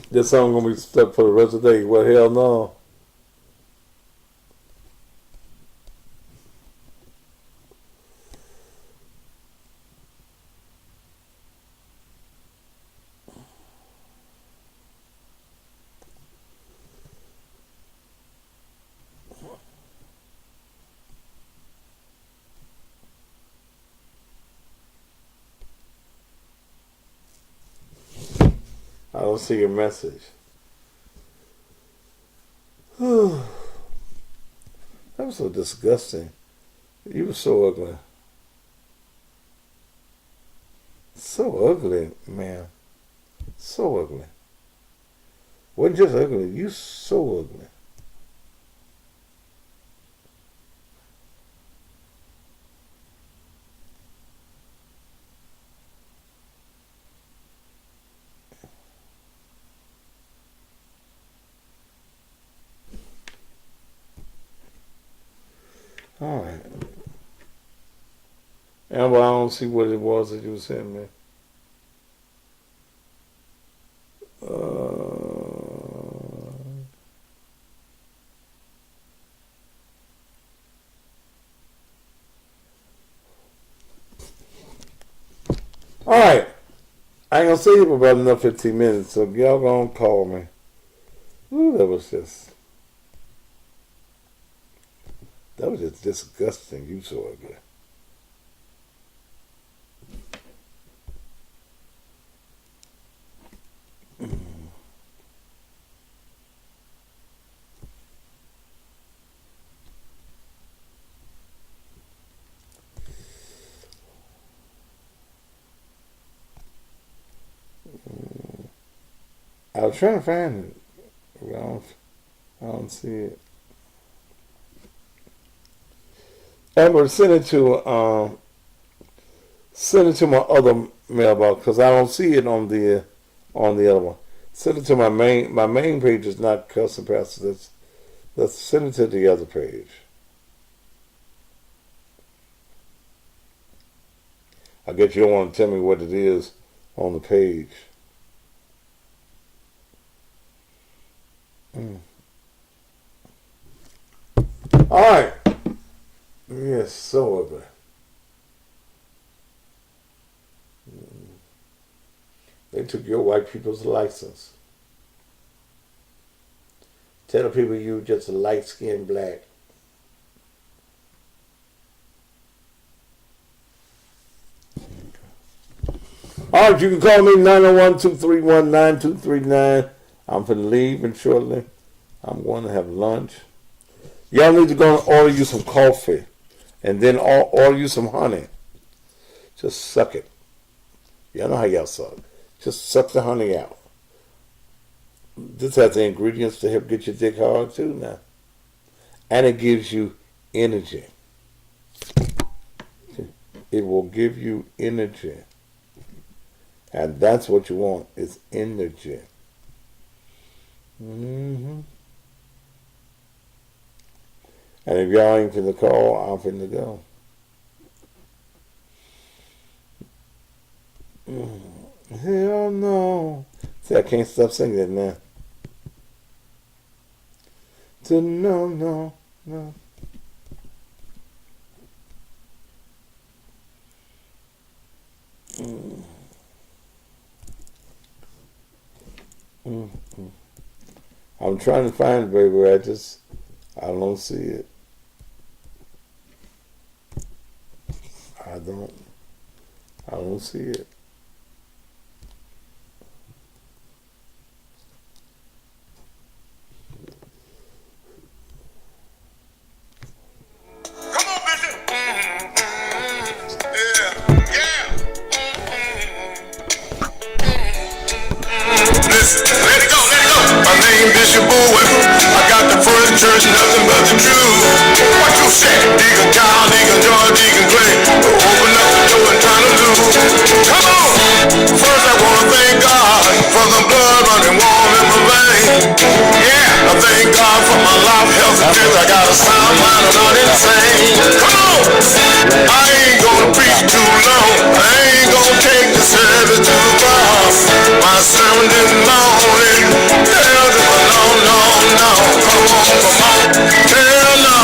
This song gonna be stuck for the rest of the day. Well, hell no. I don't see your message. That was so disgusting. You were so ugly. So ugly, man. So ugly. Wasn't just ugly, you so ugly. All right. Amber, I don't see what it was that you were saying, man. All right. I ain't gonna see you for about another 15 minutes, so y'all gonna call me. Ooh, that was just disgusting. You so ugly. I was trying to find it. I don't see it. Amber, send it to my other mailbox because I don't see it on the other one. Send it to my main. My main page is not custom pastor. Let's send it to the other page. I guess you don't want to tell me what it is on the page. All right. Yes, so ugly. They took your white people's license. Tell the people you just a light-skinned black. All right, you can call me 901-231-9239. I'm finna leave and shortly. I'm going to have lunch. Y'all need to go and order you some coffee and then order you some honey. Just suck it. Y'all know how y'all suck. Just suck the honey out. This has the ingredients to help get your dick hard too now. And it gives you energy. It will give you energy. And that's what you want, is energy. Mm-hmm. And if y'all ain't finna call, I'm finna go. Hell no. See, I can't stop singing it now. No. I'm trying to find it, baby. I don't see it. I don't see it. Come on, Bishop. Yeah. Listen, let it go. My name Bishop Bowen. I got the first church, nothing but the truth. What you say? Deacon Kyle, Deacon George, Deacon Clay. Open up the door and try to lose. Come on. First I want to thank God for the blood running warm in my veins. Yeah, I thank God for my life, health, and strength. I got a sound mind, I'm not insane. Come on. I ain't gonna preach too long. I ain't gonna take the service too far. My sermon this morning, hell to the no. Come on. Hell no.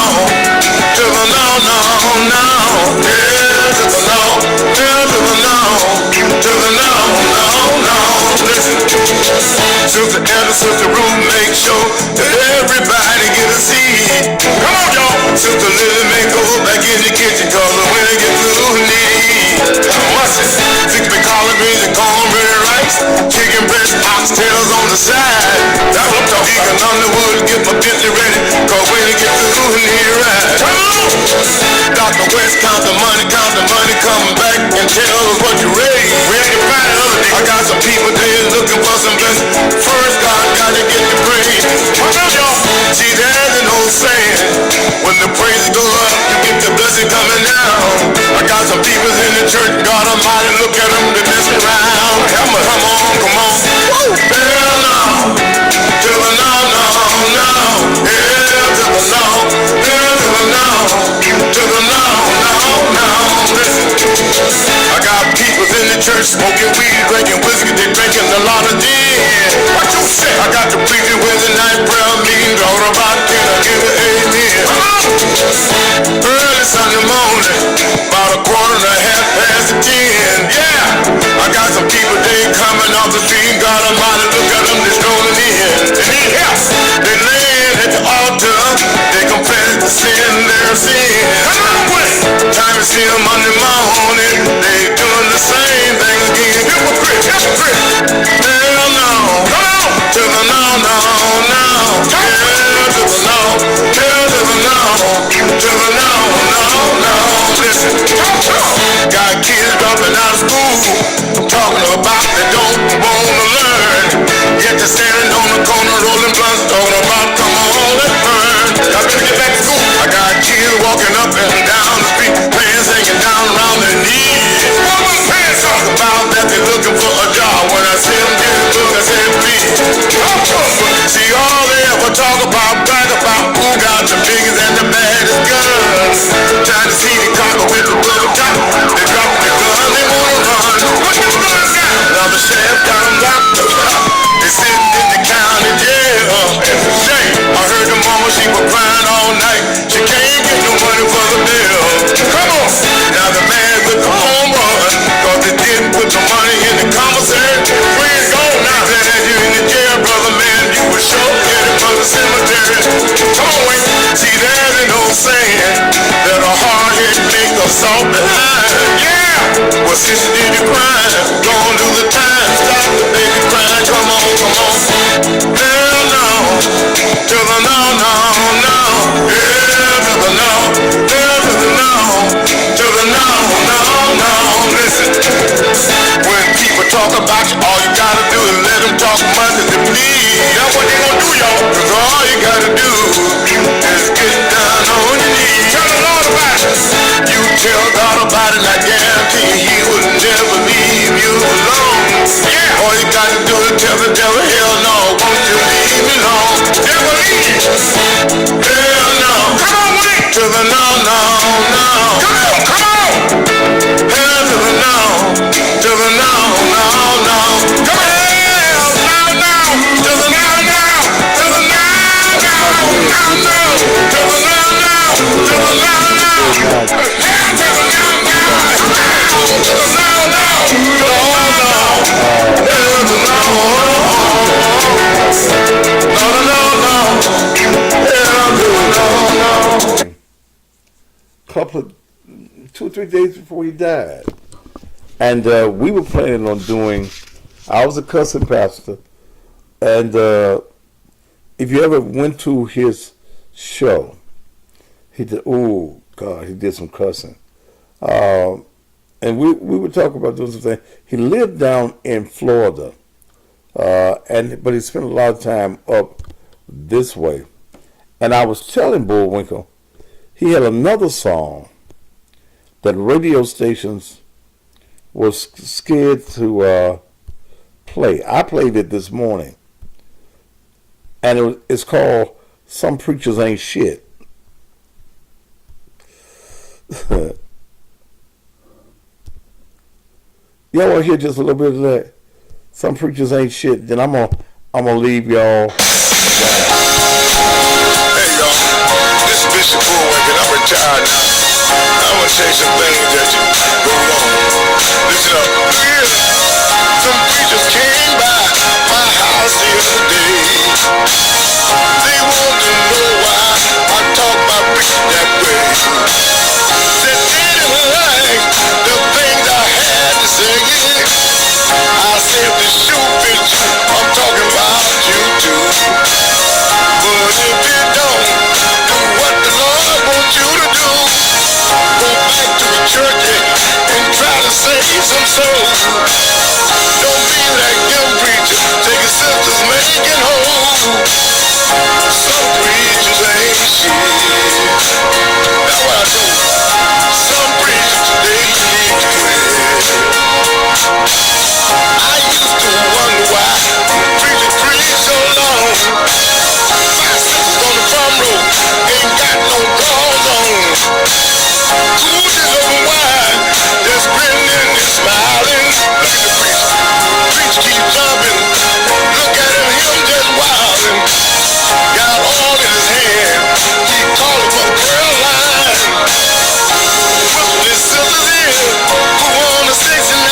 To the no. Hell to the no. Hell to the no. To the no. Listen. Sister Anna, Sister Ruth, make sure that everybody get a seat. Come on, y'all. Sister Lily, may go back in the kitchen, cause the winter gets too neat. What's it? 6 big collard greens and cornbread rice, chicken breast, oxtail, the side. That's what I'm talking about. Deacon Underwood, get my busy ready, cause when he gets through, he need a ride. Come on! Dr. West, count the money, come back and tell us what you raised. We ain't find another day. I got some people there looking for some blessing. First, God got to get the praise. Come on, y'all. See, there's an old saying, when the praises go up, you get the blessing coming down. I got some people in the church, God Almighty, look at them, they mess around. Come on. Woo! Hell no. To the no. Hell to the no. Hell to the no. To the no. Listen, I got people in the church smoking weed, drinking whiskey, they drinking a lot of gin. What you say? I got the preacher with a nice prayer meeting, talking about can I give it amen? Early Sunday morning, about a quarter and a half past 10. Yeah, I got some people, they coming off the street, God Almighty, look at them, they strolling in. They need help. They laying at the altar, they confess to sin their sin. Come on, time to see them Monday morning, they doing the same thing again. Hypocrite. Hell no. Come on. To the no. Hell to the no. Hell to the no. To the no. Listen. Got kids dropping out of school, talking about they don't wanna learn. Yet they're standing on the corner rolling blunts, talking about come on, let's burn. Y'all better get back to school. I got kids walking up and down the street, pants hanging down around their knees. Woman pants talk about that they're looking for a job. When I see them get a look, I said please. See all they ever talk about, brag about who got the biggest and the baddest guns. Trying to see the cocker with the rubber top. They drop the gun, they wanna run. What the guns got? Now the sheriff got them locked up. They sitting in the county jail. It's a shame. I heard the mama, she was crying all night. She can't get no money for the bill. Come on. Now the man with the home run, cause they didn't put the money in the commissary. Friends gone now. They had you in the jail, brother man. You were sure headed for the cemetery. Come on, wait. See, there's an old saying that a hard head make a soft behind. Yeah. Well, since you did your crime, go on do the time. Stop the baby crying. Come on. Hell no. To the no. Hell to the no. Hell to the no. To the no. Listen. When people talk about you, all you gotta do is let them talk much as they please. That's what they gonna do, y'all. Cause all you gotta do is get down on your knees. Tell the Lord about it. You tell God about it, I guarantee you he would never leave you alone. Yeah. All you gotta do is tell the devil, hell no, won't you leave me alone? Devil leave. Hell no. Come on with it. To the no. Come on. Hell to the no. To the no. Come on. To the no. To the no. To the Couple of 2 or 3 days before he died, and we were planning on doing. I was a cussing pastor, and if you ever went to his show, he did. Oh God, he did some cussing, and we were talking about doing something. He lived down in Florida, but he spent a lot of time up this way, and I was telling Bullwinkle he had another song that radio stations were scared to play. I played it this morning, and it's called "Some Preachers Ain't Shit." Y'all want to hear just a little bit of that? Some preachers ain't shit. Then I'm gonna leave y'all. Hey y'all, this is Bishop Bullwinkle. I'm retired now. I'm gonna say some things that you go wrong. Listen up. Yeah. Some preachers came by my house the other day. They want to know why I talk my preaching that way. Said they didn't like the things I had to say. I said the shoe bitch I'm talking about Don't be like them preachers, taking sisters, making hoes. Some preachers ain't shit. That's what I do. Some preachers, they need to quit. I used to wonder why preachers preach so long. My sisters on the front row ain't got no drawers on. Schools is open wide, they're grinning and smiling. Look at the preacher, preacher keep jumping. Look at him just wildin'. Got all in his hand, he calling for prayer line. Whipping his sisters in, who on the 69.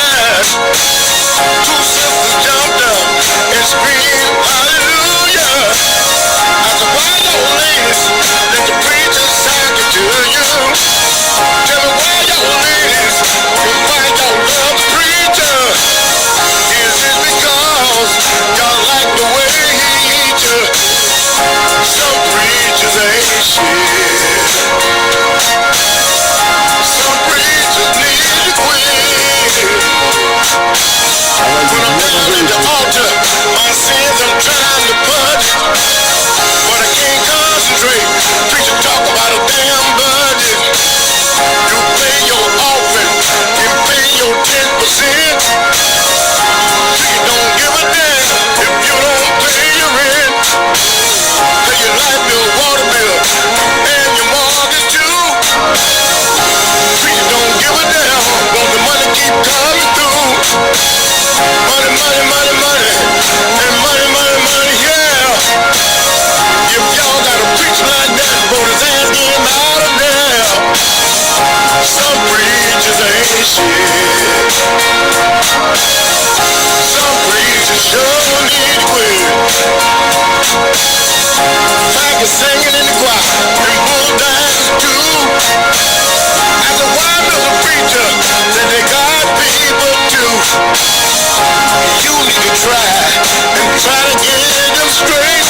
Two sisters jumped up and screamed, hallelujah. I said, why y'all ladies let the preacher sock it to you? Tell me why y'all ladies and why y'all love the preacher? Is it because y'all like the way he eat you? Some preachers ain't shit. Some preachers need to quit. When I'm down at the altar, my sins I'm trying to purge. But I can't concentrate. Preacher talk about a damn budget. You pay your offering, you pay your 10%. You don't give a damn if you don't pay your rent. Pay your light bill, water bill, and your mortgage too. Preacher don't give a damn, want the money keep coming through. Money, money, money, money, and money, money, money, yeah. If y'all got a preacher like that, vote his ass get him out of there. Some preachers ain't shit. Some preachers sure need to quit. Faggots singing in the choir, and bulldogs too. As a wife of a preacher, then they got people too. You need to try to get them straight.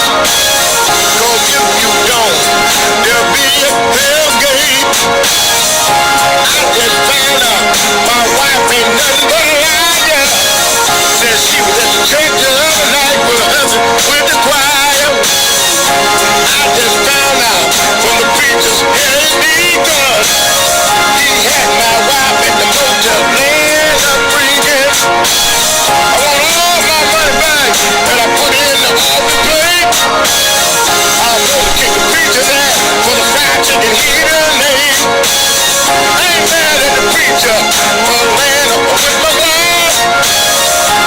Cause if you don't, there'll be a hell's gate. I just found out my wife ain't nothing but a liar. Said she was at the church the other night with her husband with the choir. I just found out from the preacher's head deacon. He had my wife at the motel laying up freaking. I want all my money back that I put in the offering plate. I want to kick the preacher's ass for the fried chicken heater name. I ain't mad at the preacher for laying up with my blood.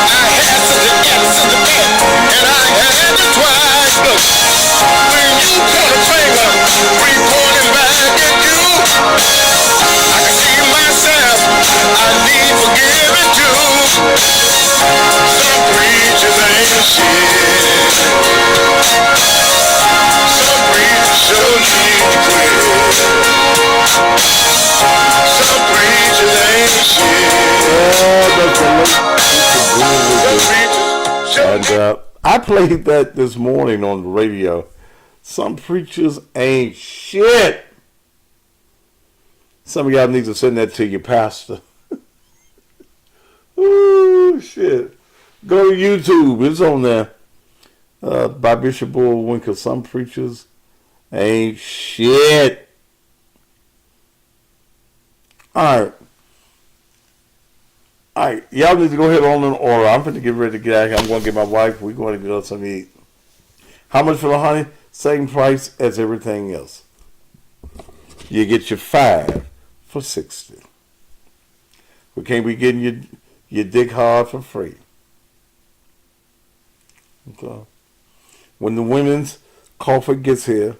I had such a F, such a back, and I had it twice. Look, when you point a finger, we pointing back at you. I can see myself, I need forgiving too. Some preachers ain't shit. Some preachers sure need to quit. Some preachers ain't shit. Some preachers sure And I played that this morning on the radio. Some preachers ain't shit. Some of y'all need to send that to your pastor. Ooh, shit. Go to YouTube. It's on there. By Bishop Bullwinkle. Some preachers ain't shit. Alright. Alright. Y'all need to go ahead on in order. I'm going to get ready to get out of here. I'm going to get my wife. We're going to get something to eat. How much for the honey? Same price as everything else. You get your 5 for $60. We can't be getting your dick hard for free. Okay. When the women's coffee gets here,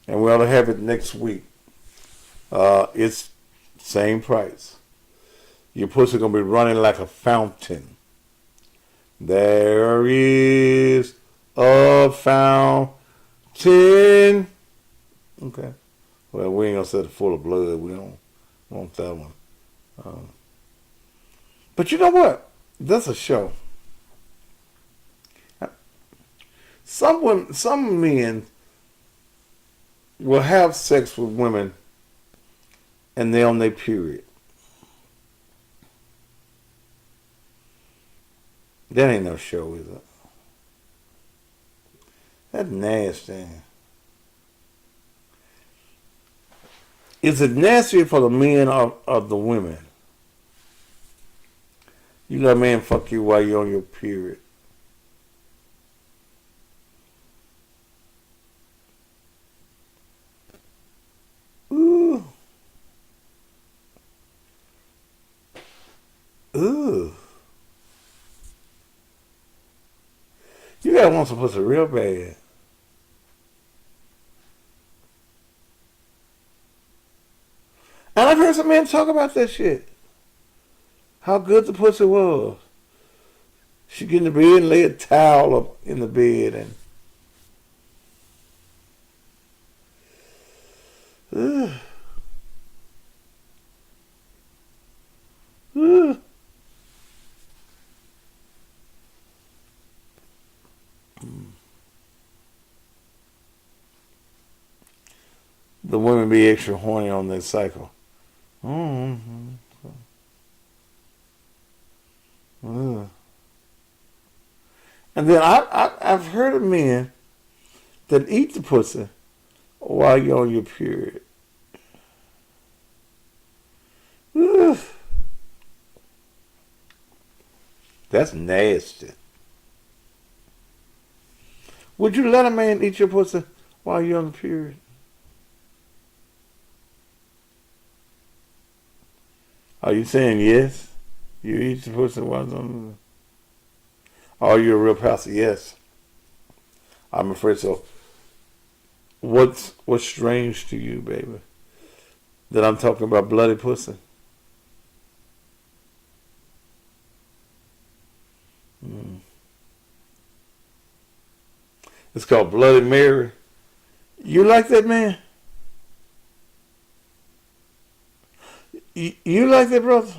and we ought to have it next week, it's same price. Your pussy gonna be running like a fountain. There is a fountain. Okay. Well, we ain't gonna set it full of blood. We don't want that one. But you know what? That's a show. Some men will have sex with women and they're on their period. That ain't no show, is it? That's nasty. Is it nastier for the men or the women? You let a man fuck you while you're on your period. Ooh. Ooh. You gotta want some pussy real bad. And I've heard some men talk about that shit. How good the pussy was. She get in the bed and lay a towel up in the bed and ugh. Ugh. The women be extra horny on that cycle. Mm-hmm. And then I've heard of men that eat the pussy while you're on your period. Ugh. That's nasty. Would you let a man eat your pussy while you're on the period? Are you saying yes? You eat the pussy while it's on the... Are you a real pastor? Yes. I'm afraid so. What's strange to you, baby? That I'm talking about bloody pussy? It's called Bloody Mary. You like that, man? You like that, brother?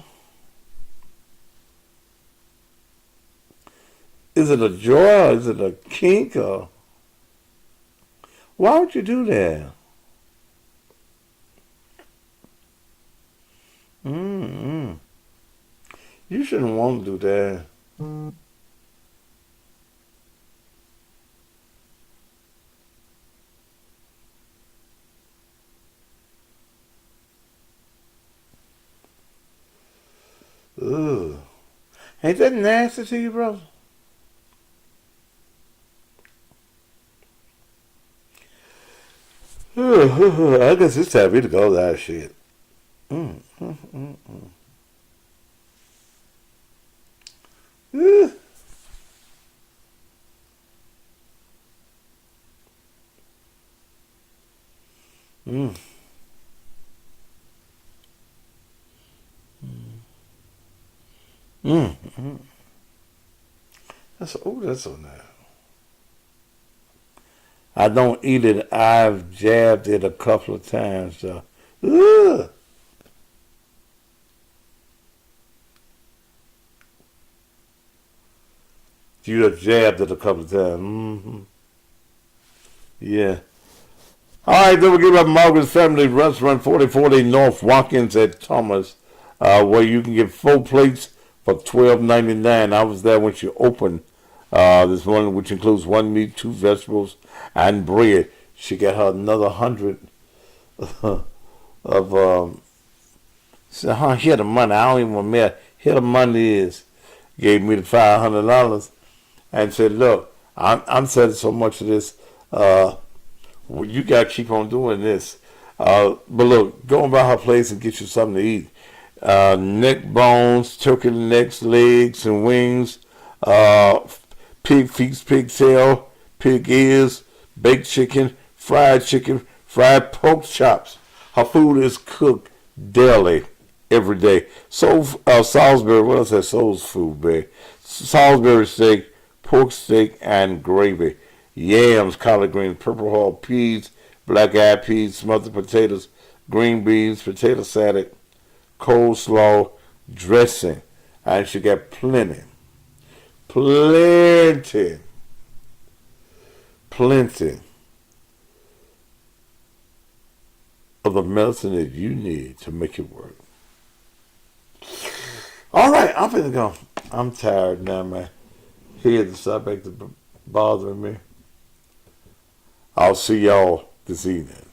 Is it a joy or is it a kink or... Why would you do that? Mm-hmm. You shouldn't want to do that. Ugh. Ain't that nasty to you, brother? I guess it's time for me to go that shit. Mm. Mm. That's so nice. I don't eat it. I've jabbed it a couple of times. So. Ugh. You have jabbed it a couple of times. Mm-hmm. Yeah. All right, then we'll give up Margaret's Family Restaurant, 4040 North Watkins at Thomas, where you can get 4 plates for $12.99. I was there when she opened this morning, which includes 1 meat, 2 vegetables, and bread. She got her another 100 of. She said, here the money. I don't even want me. Here the money is. Gave me the $500 and said, look, I'm selling so much of this. You got to keep on doing this. But look, go by her place and get you something to eat. Neck bones, turkey necks, legs, and wings, pig feet, pig tail, pig ears, baked chicken, fried pork chops. Her food is cooked daily, every day. Salisbury, what else is Soul's food, babe? Salisbury steak, pork steak, and gravy. Yams, collard greens, purple hull peas, black-eyed peas, smothered potatoes, green beans, potato salad, coleslaw, dressing. And she got plenty of the medicine that you need to make it work. All right, I'm finna go. I'm tired now, man. head to stop back to bothering me. I'll see y'all this evening.